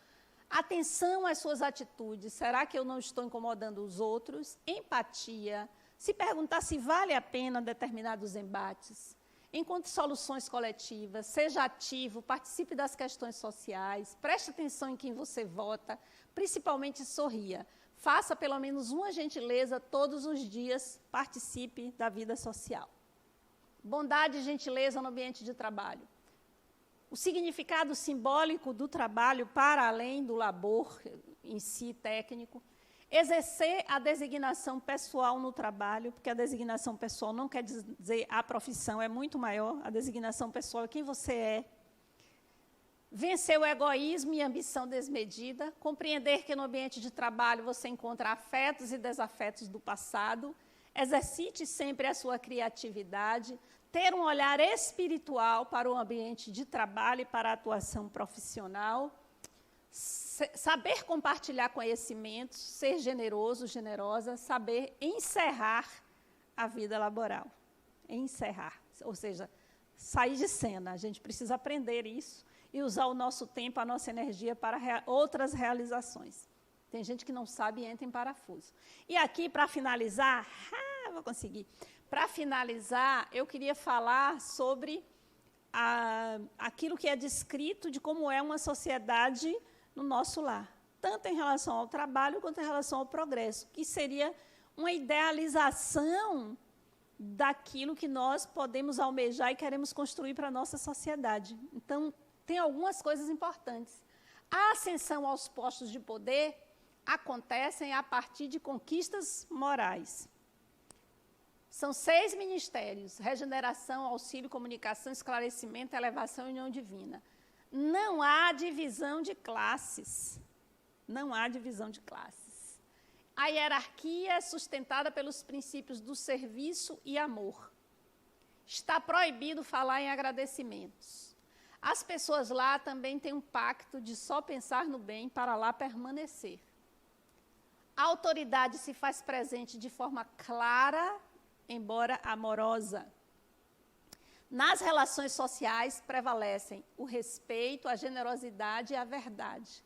Atenção às suas atitudes. Será que eu não estou incomodando os outros? Empatia. Se perguntar se vale a pena determinados embates. Encontre soluções coletivas. Seja ativo, participe das questões sociais. Preste atenção em quem você vota. Principalmente sorria. Faça pelo menos uma gentileza todos os dias. Participe da vida social. Bondade e gentileza no ambiente de trabalho. O significado simbólico do trabalho para além do labor em si técnico. Exercer a designação pessoal no trabalho, porque a designação pessoal não quer dizer a profissão, é muito maior. A designação pessoal é quem você é. Vencer o egoísmo e a ambição desmedida. Compreender que no ambiente de trabalho você encontra afetos e desafetos do passado. Exercite sempre a sua criatividade. Ter um olhar espiritual para o ambiente de trabalho e para a atuação profissional. Saber compartilhar conhecimentos, ser generoso, generosa, saber encerrar a vida laboral. Encerrar, ou seja, sair de cena. A gente precisa aprender isso e usar o nosso tempo, a nossa energia para outras realizações. Tem gente que não sabe e entra em parafuso. E aqui, para finalizar, vou conseguir. Para finalizar, eu queria falar sobre aquilo que é descrito de como é uma sociedade no nosso lar, tanto em relação ao trabalho quanto em relação ao progresso, que seria uma idealização daquilo que nós podemos almejar e queremos construir para a nossa sociedade. Então, tem algumas coisas importantes. A ascensão aos postos de poder acontecem a partir de conquistas morais. São 6 ministérios: regeneração, auxílio, comunicação, esclarecimento, elevação e união divina. Não há divisão de classes. Não há divisão de classes. A hierarquia é sustentada pelos princípios do serviço e amor. Está proibido falar em agradecimentos. As pessoas lá também têm um pacto de só pensar no bem para lá permanecer. A autoridade se faz presente de forma clara, embora amorosa. Nas relações sociais prevalecem o respeito, a generosidade e a verdade.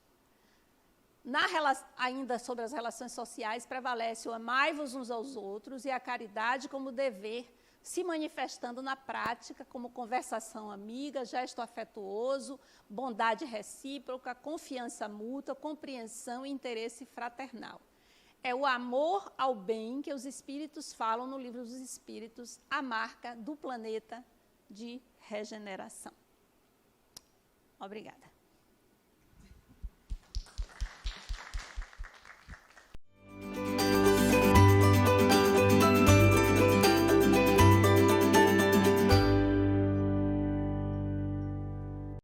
Ainda sobre as relações sociais, prevalece o amai-vos uns aos outros e a caridade como dever, se manifestando na prática como conversação amiga, gesto afetuoso, bondade recíproca, confiança mútua, compreensão e interesse fraternal. É o amor ao bem que os espíritos falam no Livro dos Espíritos, a marca do planeta de regeneração. Obrigada.